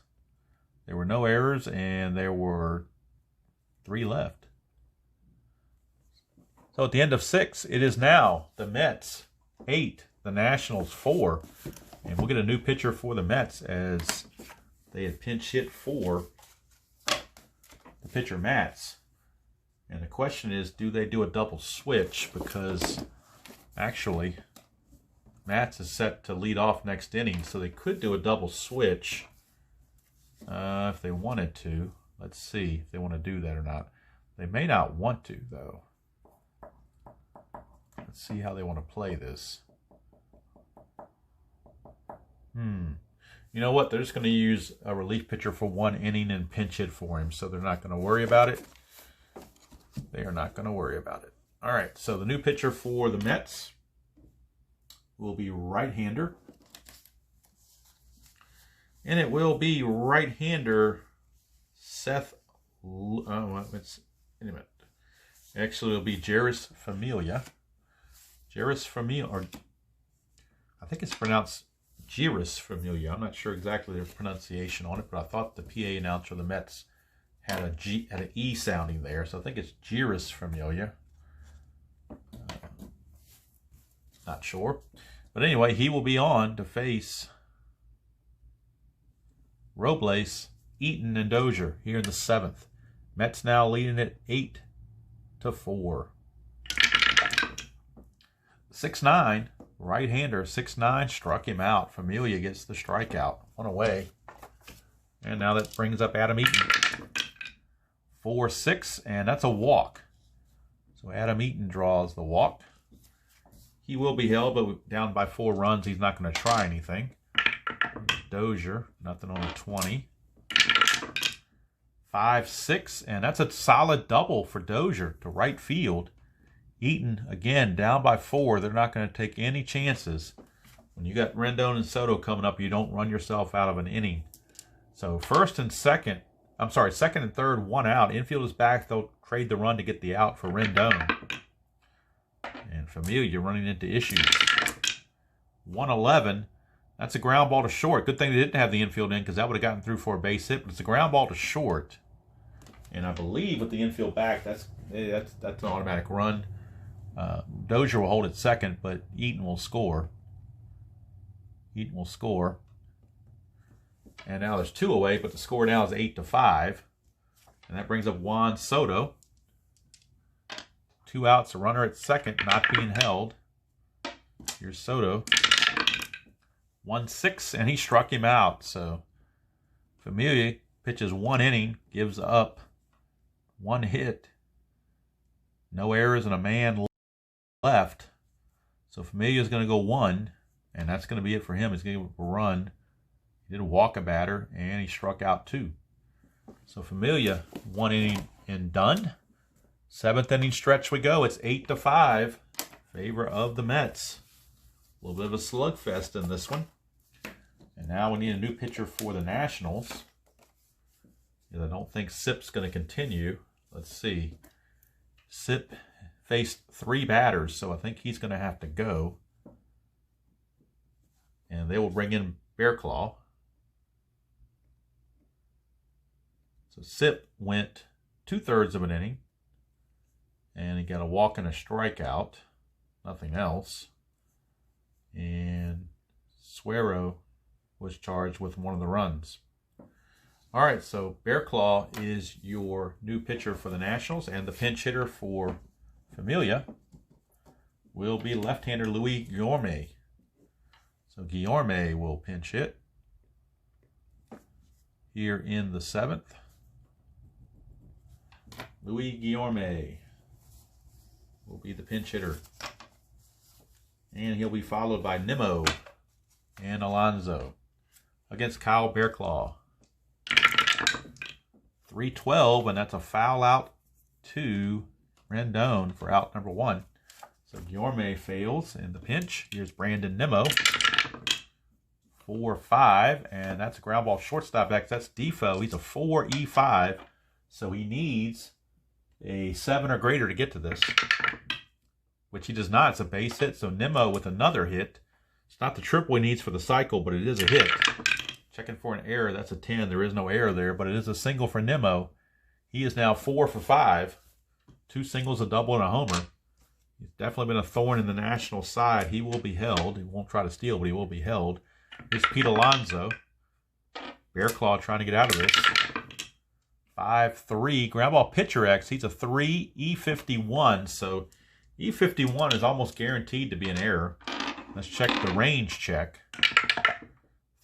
There were no errors, and there were 3 left. So at the end of 6, it is now the Mets 8, the Nationals 4. And we'll get a new pitcher for the Mets, as they had pinch hit for the pitcher Matz. And the question is, do they do a double switch? Because actually, Matz is set to lead off next inning, so they could do a double switch if they wanted to. Let's see if they want to do that or not. They may not want to, though. Let's see how they want to play this. You know what? They're just going to use a relief pitcher for 1 inning and pinch hit for him, so they're not going to worry about it. They are not going to worry about it. All right, so the new pitcher for the Mets will be right-hander. And it will be right-hander Seth... wait a minute. Actually, it'll be Jeurys Familia. Jeurys Familia, or I think it's pronounced Jeurys Familia. I'm not sure exactly the pronunciation on it, but I thought the PA announcer of the Mets had an E sounding there, so I think it's Jeurys Familia. Not sure. But anyway, he will be on to face Robles, Eaton, and Dozier here in the 7th. Mets now leading it 8-4. 6-9, right-hander, 6-9, struck him out. Familia gets the strikeout. 1 away. And now that brings up Adam Eaton. 4-6, and that's a walk. So Adam Eaton draws the walk. He will be held, but down by 4 runs, he's not going to try anything. Dozier, nothing on the 20. 5-6, and that's a solid double for Dozier to right field. Eaton, again, down by 4. They're not going to take any chances. When you got Rendon and Soto coming up, you don't run yourself out of an inning. So second and third, 1 out. Infield is back. They'll trade the run to get the out for Rendon. And Familia running into issues. 1-11. That's a ground ball to short. Good thing they didn't have the infield in, because that would have gotten through for a base hit. But it's a ground ball to short. And I believe with the infield back, that's an automatic run. Dozier will hold it second, but Eaton will score. Eaton will score. And now there's 2 away, but the score now is 8-5. And that brings up Juan Soto. 2 outs, a runner at second, not being held. Here's Soto. 1-6, and he struck him out. So Familia pitches 1 inning, gives up 1 hit, no errors, and a man left. So Familia is going to go 1, and that's going to be it for him. He's going to give up a run. He did walk a batter, and he struck out 2. So Familia, 1 inning and done. 7th inning stretch we go. It's 8-5, favor of the Mets. A little bit of a slugfest in this one. And now we need a new pitcher for the Nationals. I don't think Sip's going to continue. Let's see. Sip faced 3 batters, so I think he's going to have to go. And they will bring in Bearclaw. So Sip went 2/3 of an inning. And he got a walk and a strikeout. Nothing else. And Suero was charged with 1 of the runs. All right, so Bearclaw is your new pitcher for the Nationals, and the pinch hitter for Familia will be left-hander Louis Guillorme. So Guillorme will pinch hit here in the 7th. Louis Guillorme will be the pinch hitter. And he'll be followed by Nemo and Alonso against Kyle Bearclaw. 3-12, and that's a foul out to Rendon for out number 1. So Guillorme fails in the pinch. Here's Brandon Nemo. 4-5, and that's a ground ball shortstop back. That's Defoe. He's a 4-E5, so he needs a 7 or greater to get to this, which he does not. It's a base hit, so Nemo with another hit. It's not the triple he needs for the cycle, but it is a hit. Checking for an error, that's a 10. There is no error there, but it is a single for Nemo. He is now 4 for 5. 2 singles, a double, and a homer. He's definitely been a thorn in the National side. He will be held. He won't try to steal, but he will be held. Here's Pete Alonso. Bearclaw trying to get out of this. 5-3. Ground ball pitcher X. He's a 3-E51, so E51 is almost guaranteed to be an error. Let's check the range check.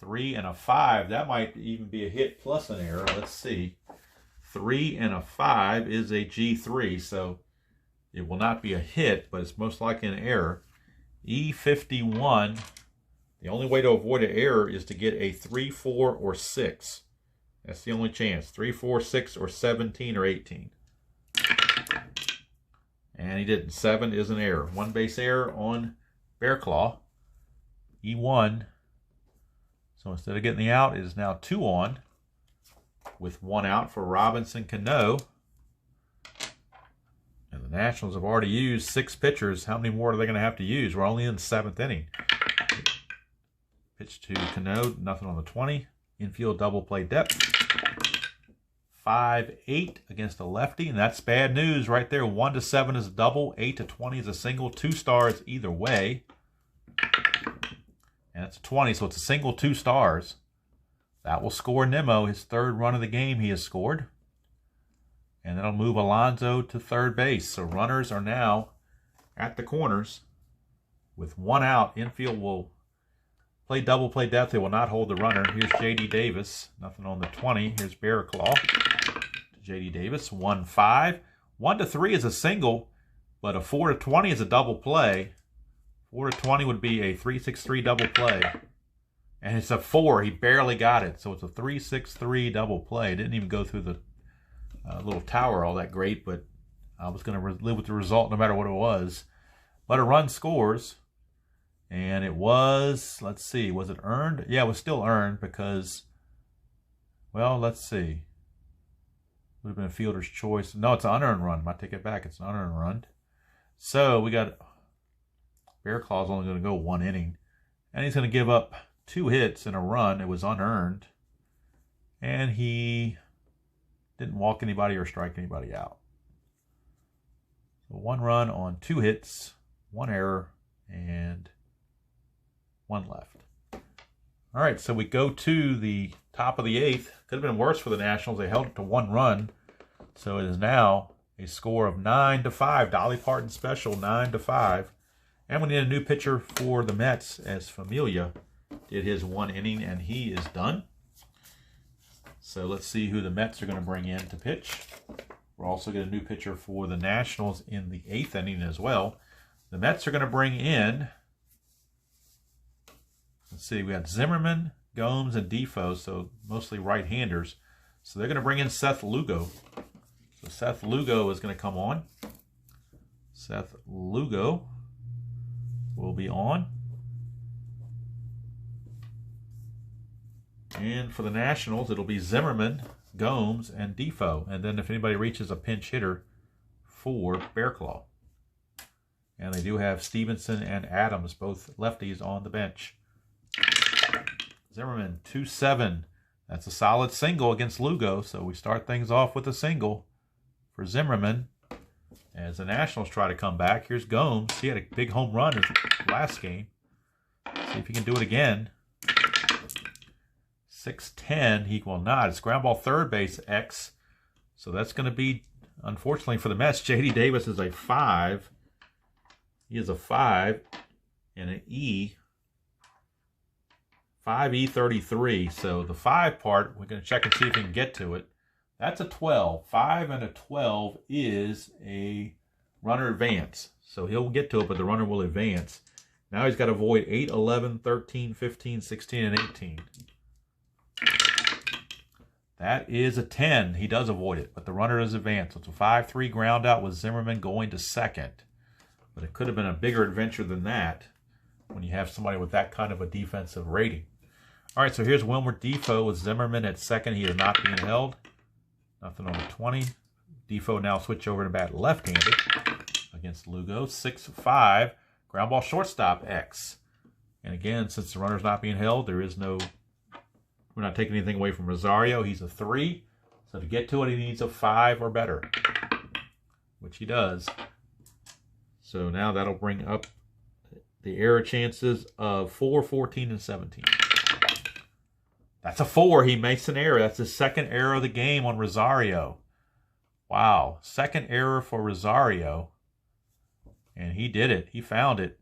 3 and a 5. That might even be a hit plus an error. Let's see. 3 and a 5 is a G3, so it will not be a hit, but it's most likely an error. E51, the only way to avoid an error is to get a 3, 4, or 6. That's the only chance. 3, 4, 6, or 17 or 18. And he didn't. 7 is an error. 1 base error on Bearclaw. E1. So instead of getting the out, it is now 2 on, with 1 out for Robinson Cano. And the Nationals have already used 6 pitchers. How many more are they going to have to use? We're only in the 7th inning. Pitch to Cano, nothing on the 20. Infield double play depth. 5-8 against a lefty, and that's bad news right there. 1-7 is a double, 8-20 is a single. 2 stars either way. And it's a 20, so it's a single 2 stars. That will score Nemo his 3rd run of the game he has scored. And that'll move Alonso to 3rd base. So runners are now at the corners with 1 out. Infield will play double play depth. They will not hold the runner. Here's J.D. Davis. Nothing on the 20. Here's Bearclaw. J.D. Davis. 1-5. 1-3 is a single, but a 4-20 is a double play. 4-20 would be a 3-6-3 double play. And it's a 4. He barely got it. So it's a 3-6-3 double play. It didn't even go through the little tower all that great, but I was going to live with the result no matter what it was. But a run scores. And it was, let's see, was it earned? Yeah, it was still earned because, well, let's see. Would have been a fielder's choice. No, it's an unearned run. I take it back. It's an unearned run. So we got Bearclaw's only going to go 1 inning. And he's going to give up 2 hits and a run. It was unearned. And he didn't walk anybody or strike anybody out. So 1 run on 2 hits, 1 error, and 1 left. All right, so we go to the top of the 8th. Could have been worse for the Nationals. They held it to 1 run. So it is now a score of 9-5. Dolly Parton special, 9-5. And we need a new pitcher for the Mets as Familia did his 1 inning, and he is done. So let's see who the Mets are going to bring in to pitch. We'll also get a new pitcher for the Nationals in the 8th inning as well. The Mets are going to bring in, let's see, we got Zimmerman, Gomes, and Defoe, so mostly right-handers. So they're going to bring in Seth Lugo. So Seth Lugo is going to come on. Seth Lugo will be on. And for the Nationals, it'll be Zimmerman, Gomes, and Defoe. And then if anybody reaches a pinch hitter for Bearclaw. And they do have Stevenson and Adams, both lefties, on the bench. Zimmerman, 2-7. That's a solid single against Lugo. So we start things off with a single for Zimmerman. As the Nationals try to come back, here's Gomes. He had a big home run in the last game. See if he can do it again. 6-10, he will not. It's ground ball third base, X. So that's going to be, unfortunately for the Mets, J.D. Davis is a 5. He is a 5 and an E. 5E33. So the 5 part, we're going to check and see if we can get to it. That's a 12. 5 and a 12 is a runner advance. So he'll get to it, but the runner will advance. Now he's got to avoid 8, 11, 13, 15, 16, and 18. That is a 10. He does avoid it, but the runner does advance. So it's a 5-3 ground out with Zimmerman going to second. But it could have been a bigger adventure than that when you have somebody with that kind of a defensive rating. All right, so here's Wilmer Defoe with Zimmerman at second. He is not being held. Nothing on the 20. Defoe now switch over to bat left-handed against Lugo. 6-5. Ground ball shortstop, X. And again, since the runner's not being held, there is no... We're not taking anything away from Rosario. He's a 3. So to get to it, he needs a 5 or better, which he does. So now that'll bring up the error chances of 4, 14, and 17. That's a 4. He makes an error. That's the second error of the game on Rosario. Wow. Second error for Rosario. And he did it. He found it.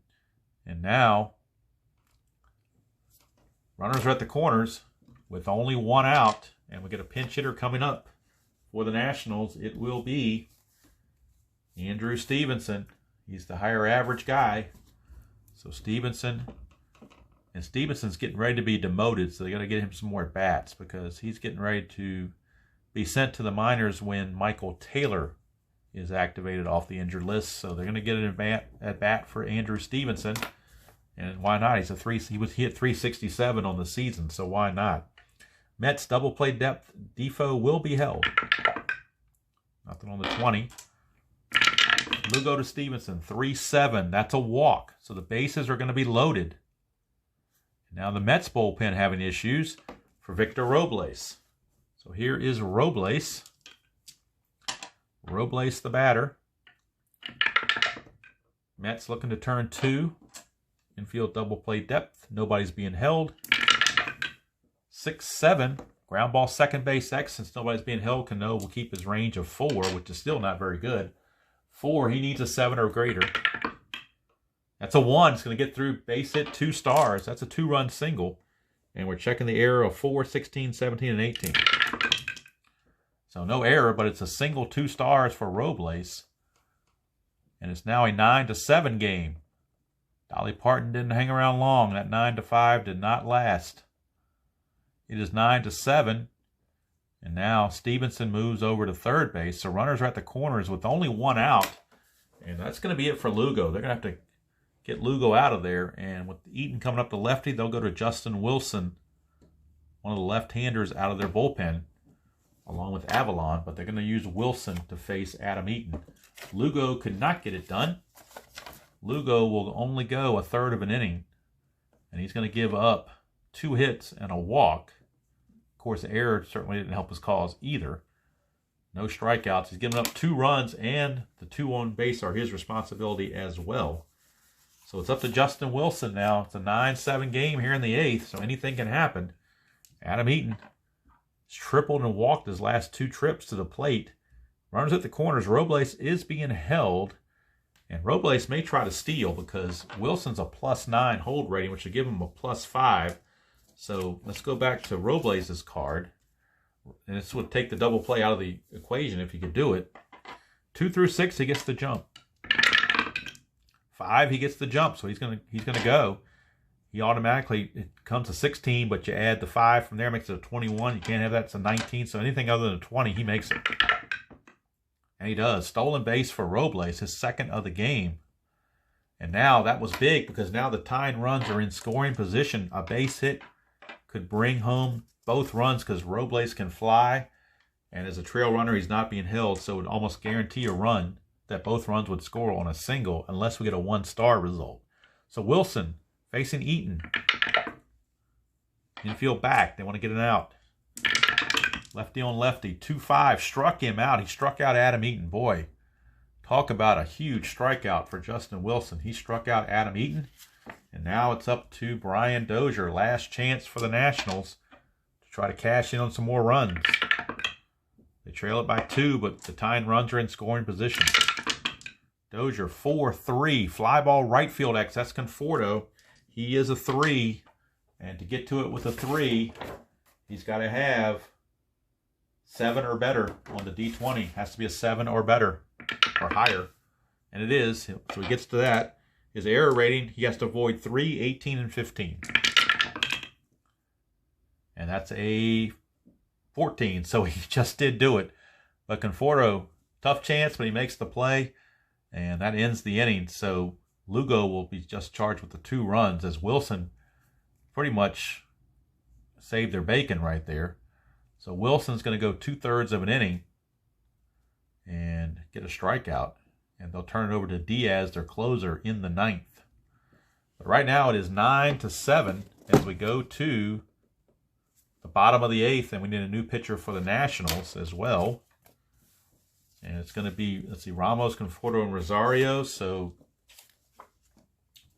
And now, runners are at the corners with only 1 out. And we get a pinch hitter coming up for the Nationals. It will be Andrew Stevenson. He's the higher average guy. So Stevenson, and Stevenson's getting ready to be demoted, so they got to get him some more at-bats because he's getting ready to be sent to the minors when Michael Taylor is activated off the injured list. So they're going to get an at-bat for Andrew Stevenson. And why not? He's a 3. He hit 367 on the season, so why not? Mets double play depth. Defoe will be held. Nothing on the 20. Lugo to Stevenson, 3-7. That's a walk. So the bases are going to be loaded. Now the Mets bullpen having issues for Victor Robles. So here is Robles. Robles the batter. Mets looking to turn 2. Infield double play depth. Nobody's being held. 6-7. Ground ball second base X. Since nobody's being held, Cano will keep his range of 4, which is still not very good. 4, he needs a 7 or greater. That's a 1. It's going to get through base hit 2 stars. That's a 2-run single. And we're checking the error of 4, 16, 17, and 18. So no error, but it's a single 2 stars for Robles. And it's now a 9-7 game. Dolly Parton didn't hang around long. That 9-5 did not last. It is 9-7. And now Stevenson moves over to third base. So runners are at the corners with only 1 out. And that's going to be it for Lugo. They're going to have to get Lugo out of there. And with Eaton coming up to lefty, they'll go to Justin Wilson, one of the left-handers out of their bullpen, along with Avalon. But they're going to use Wilson to face Adam Eaton. Lugo could not get it done. Lugo will only go a third of an inning. And he's going to give up 2 hits and a walk. Of course, the error certainly didn't help his cause either. No strikeouts. He's given up 2 runs, and the 2 on base are his responsibility as well. So it's up to Justin Wilson now. It's a 9-7 game here in the 8th, so anything can happen. Adam Eaton has tripled and walked his last 2 trips to the plate. Runners at the corners. Robles is being held. And Robles may try to steal because Wilson's a +9 hold rating, which would give him a +5. So let's go back to Robles' card. And this would take the double play out of the equation if he could do it. 2 through 6, he gets the jump. 5, he gets the jump, so he's gonna go. He automatically, it comes to 16, but you add the 5 from there, makes it a 21. You can't have that, it's a 19. So anything other than a 20, he makes it. And he does. Stolen base for Robles, his second of the game. And now that was big because now the tying runs are in scoring position. A base hit could bring home both runs because Robles can fly. And as a trail runner, he's not being held. So it would almost guarantee a run that both runs would score on a single unless we get a 1-star result. So Wilson facing Eaton. Infield back. They want to get it out. Lefty on lefty. 2-5. Struck him out. He struck out Adam Eaton. Boy, talk about a huge strikeout for Justin Wilson. He struck out Adam Eaton. And now it's up to Brian Dozier. Last chance for the Nationals to try to cash in on some more runs. They trail it by 2, but the tying runs are in scoring position. Dozier 4-3. Fly ball right field X. That's Conforto. He is a 3. And to get to it with a 3, he's got to have 7 or better on the D20. Has to be a 7 or better or higher. And it is. So he gets to that. His error rating, he has to avoid 3, 18, and 15. And that's a 14. So he just did do it. But Conforto, tough chance, but he makes the play. And that ends the inning. So Lugo will be just charged with the 2 runs as Wilson pretty much saved their bacon right there. So Wilson's going to go 2/3 of an inning and get a strikeout. And they'll turn it over to Diaz, their closer, in the 9th. But right now it is 9-7 as we go to the bottom of the 8th. And we need a new pitcher for the Nationals as well. And it's going to be, let's see, Ramos, Conforto, and Rosario. So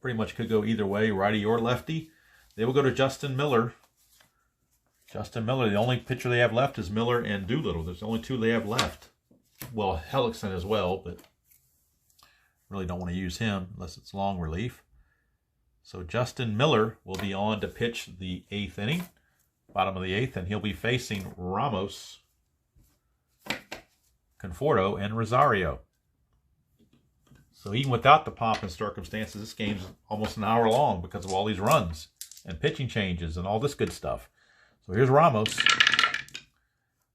pretty much could go either way, righty or lefty. They will go to Justin Miller. Justin Miller, the only pitcher they have left is Miller and Doolittle. There's only 2 they have left. Well, Hellickson as well, but really don't want to use him unless it's long relief. So Justin Miller will be on to pitch the 8th inning, bottom of the 8th, and he'll be facing Ramos, Conforto, and Rosario. So even without the pomp and circumstances, this game's almost an hour long because of all these runs and pitching changes and all this good stuff. So here's Ramos,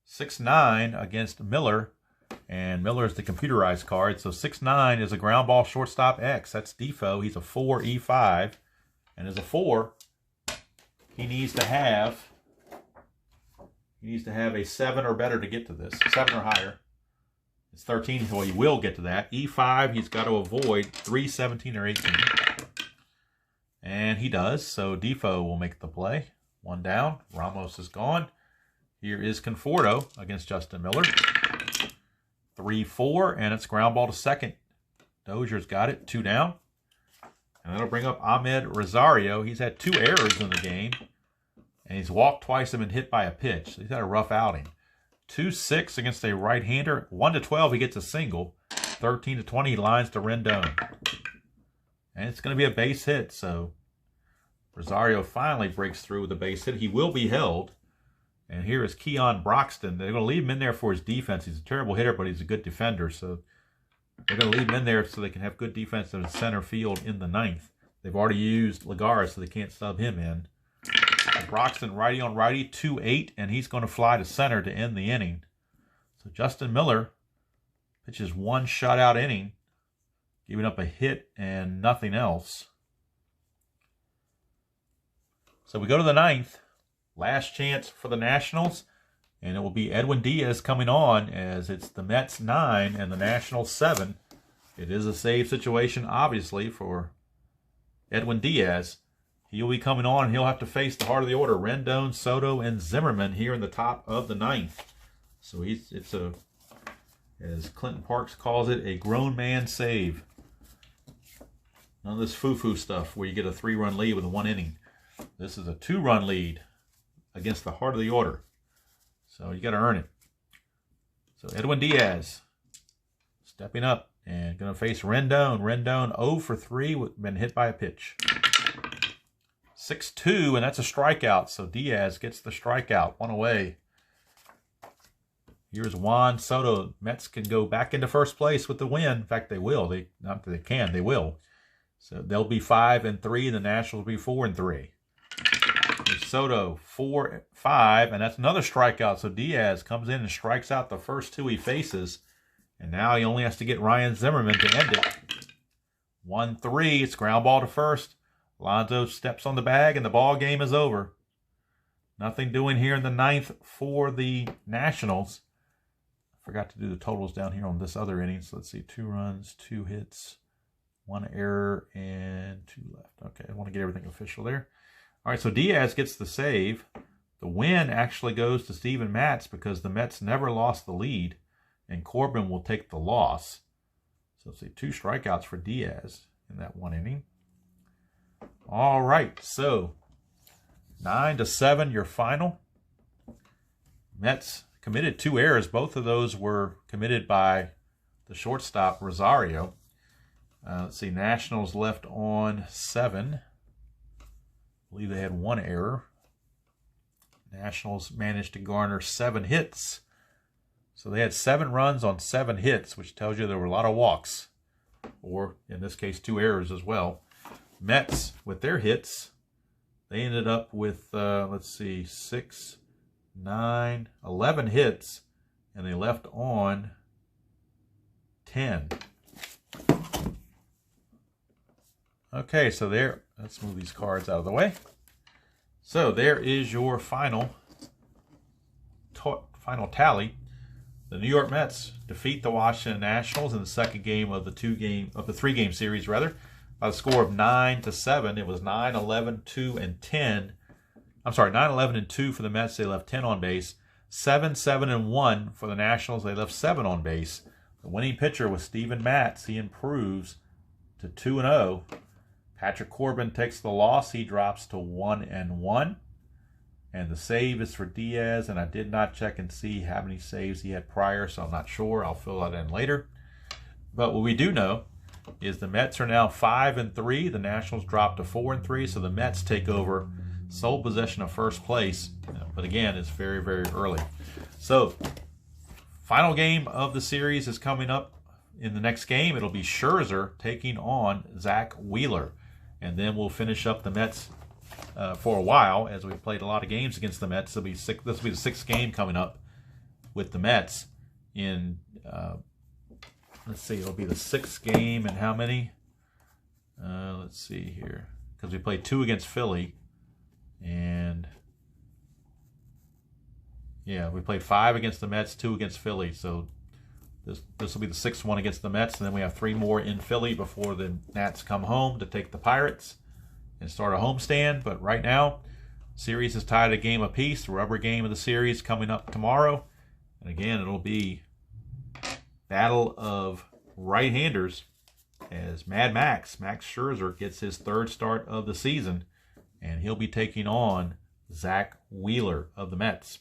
6'9" against Miller, and Miller is the computerized card. So 6'9" is a ground ball shortstop X. That's Defoe. He's a 4E5, and as a 4, he needs to have a 7 or better to get to this, 7 or higher. It's 13, so he will get to that. E5, he's got to avoid 3, 17, or 18. And he does, so Defoe will make the play. 1 down. Ramos is gone. Here is Conforto against Justin Miller. 3-4, and it's ground ball to second. Dozier's got it. 2 down. And that'll bring up Ahmed Rosario. He's had 2 errors in the game. And he's walked twice and been hit by a pitch. So he's had a rough outing. 2-6 against a right-hander. 1-12, he gets a single. 13-20, he lines to Rendon. And it's going to be a base hit, so Rosario finally breaks through with a base hit. He will be held. And here is Keon Broxton. They're going to leave him in there for his defense. He's a terrible hitter, but he's a good defender. So they're going to leave him in there so they can have good defense in the center field in the 9th. They've already used Lagares, so they can't sub him in. So Broxton, righty on righty, 2-8, and he's going to fly to center to end the inning. So Justin Miller pitches 1 shutout inning, giving up a hit and nothing else. So we go to the 9th. Last chance for the Nationals, and it will be Edwin Diaz coming on as it's the Mets 9 and the Nationals 7. It is a save situation, obviously, for Edwin Diaz. He'll be coming on, and he'll have to face the heart of the order, Rendon, Soto, and Zimmerman here in the top of the 9th. So it's a, as Clinton Parks calls it, a grown man save. None of this foo-foo stuff where you get a 3-run lead with 1 inning. This is a 2-run lead against the heart of the order. So you got to earn it. So Edwin Diaz stepping up. And going to face Rendon. Rendon 0 for 3, been hit by a pitch. 6-2, and that's a strikeout. So Diaz gets the strikeout. 1 away. Here's Juan Soto. Mets can go back into first place with the win. In fact, they will. Not that they can, they will. So they'll be 5-3. The Nationals will be 4-3. Here's Soto, 4-5, and that's another strikeout. So Diaz comes in and strikes out the first 2 he faces. And now he only has to get Ryan Zimmerman to end it. 1-3. It's ground ball to first. Alonso steps on the bag, and the ball game is over. Nothing doing here in the 9th for the Nationals. Forgot to do the totals down here on this other inning. So let's see, 2 runs, 2 hits, 1 error, and 2 left. Okay, I want to get everything official there. All right, so Diaz gets the save. The win actually goes to Steven Matz because the Mets never lost the lead, and Corbin will take the loss. So let's see, 2 strikeouts for Diaz in that 1 inning. All right, so 9-7, your final. Mets committed 2 errors. Both of those were committed by the shortstop, Rosario. Let's see, Nationals left on 7. I believe they had 1 error. Nationals managed to garner 7 hits. So they had 7 runs on 7 hits, which tells you there were a lot of walks. Or, in this case, 2 errors as well. Mets, with their hits, they ended up with, let's see, 6, 9, 11 hits, and they left on 10. Okay, so there, let's move these cards out of the way. So there is your final tally. The New York Mets defeat the Washington Nationals in the second game of the 3-game series, rather, by the score of 9-7. It was 9-11, 2, and 10. I'm sorry, 9-11 and 2 for the Mets. They left 10 on base. 7-7 and 1 for the Nationals. They left 7 on base. The winning pitcher was Steven Matz. He improves to 2-0. Patrick Corbin takes the loss. He drops to 1-1. And the save is for Diaz. And I did not check and see how many saves he had prior, so I'm not sure. I'll fill that in later. But what we do know is the Mets are now 5-3. The Nationals drop to 4-3. So the Mets take over sole possession of first place. But again, it's very, very early. So final game of the series is coming up in the next game. It'll be Scherzer taking on Zach Wheeler. And then we'll finish up the Mets for a while, as we've played a lot of games against the Mets. This will be the 6th game coming up with the Mets in, let's see, it'll be the 6th game in how many? Let's see here. Because we played 2 against Philly. And, yeah, we played 5 against the Mets, 2 against Philly. So this will be the 6th one against the Mets. And then we have 3 more in Philly before the Nats come home to take the Pirates and start a homestand. But right now, series is tied at a game apiece. The rubber game of the series coming up tomorrow. And again, it'll be battle of right-handers as Max Scherzer gets his 3rd start of the season. And he'll be taking on Zach Wheeler of the Mets.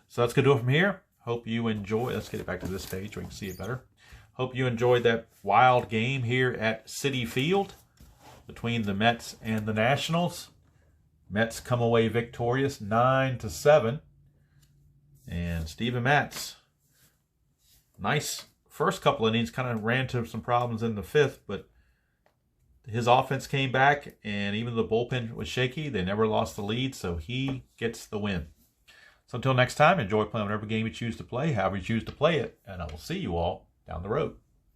So that's going to do it from here. Hope you enjoy. Let's get it back to this page so we can see it better. Hope you enjoyed that wild game here at Citi Field between the Mets and the Nationals. Mets come away victorious 9-7. And Steven Matz, nice first couple innings, kind of ran into some problems in the 5th, but his offense came back, and even though the bullpen was shaky, they never lost the lead, so he gets the win. So until next time, enjoy playing whatever game you choose to play, however you choose to play it, and I will see you all down the road.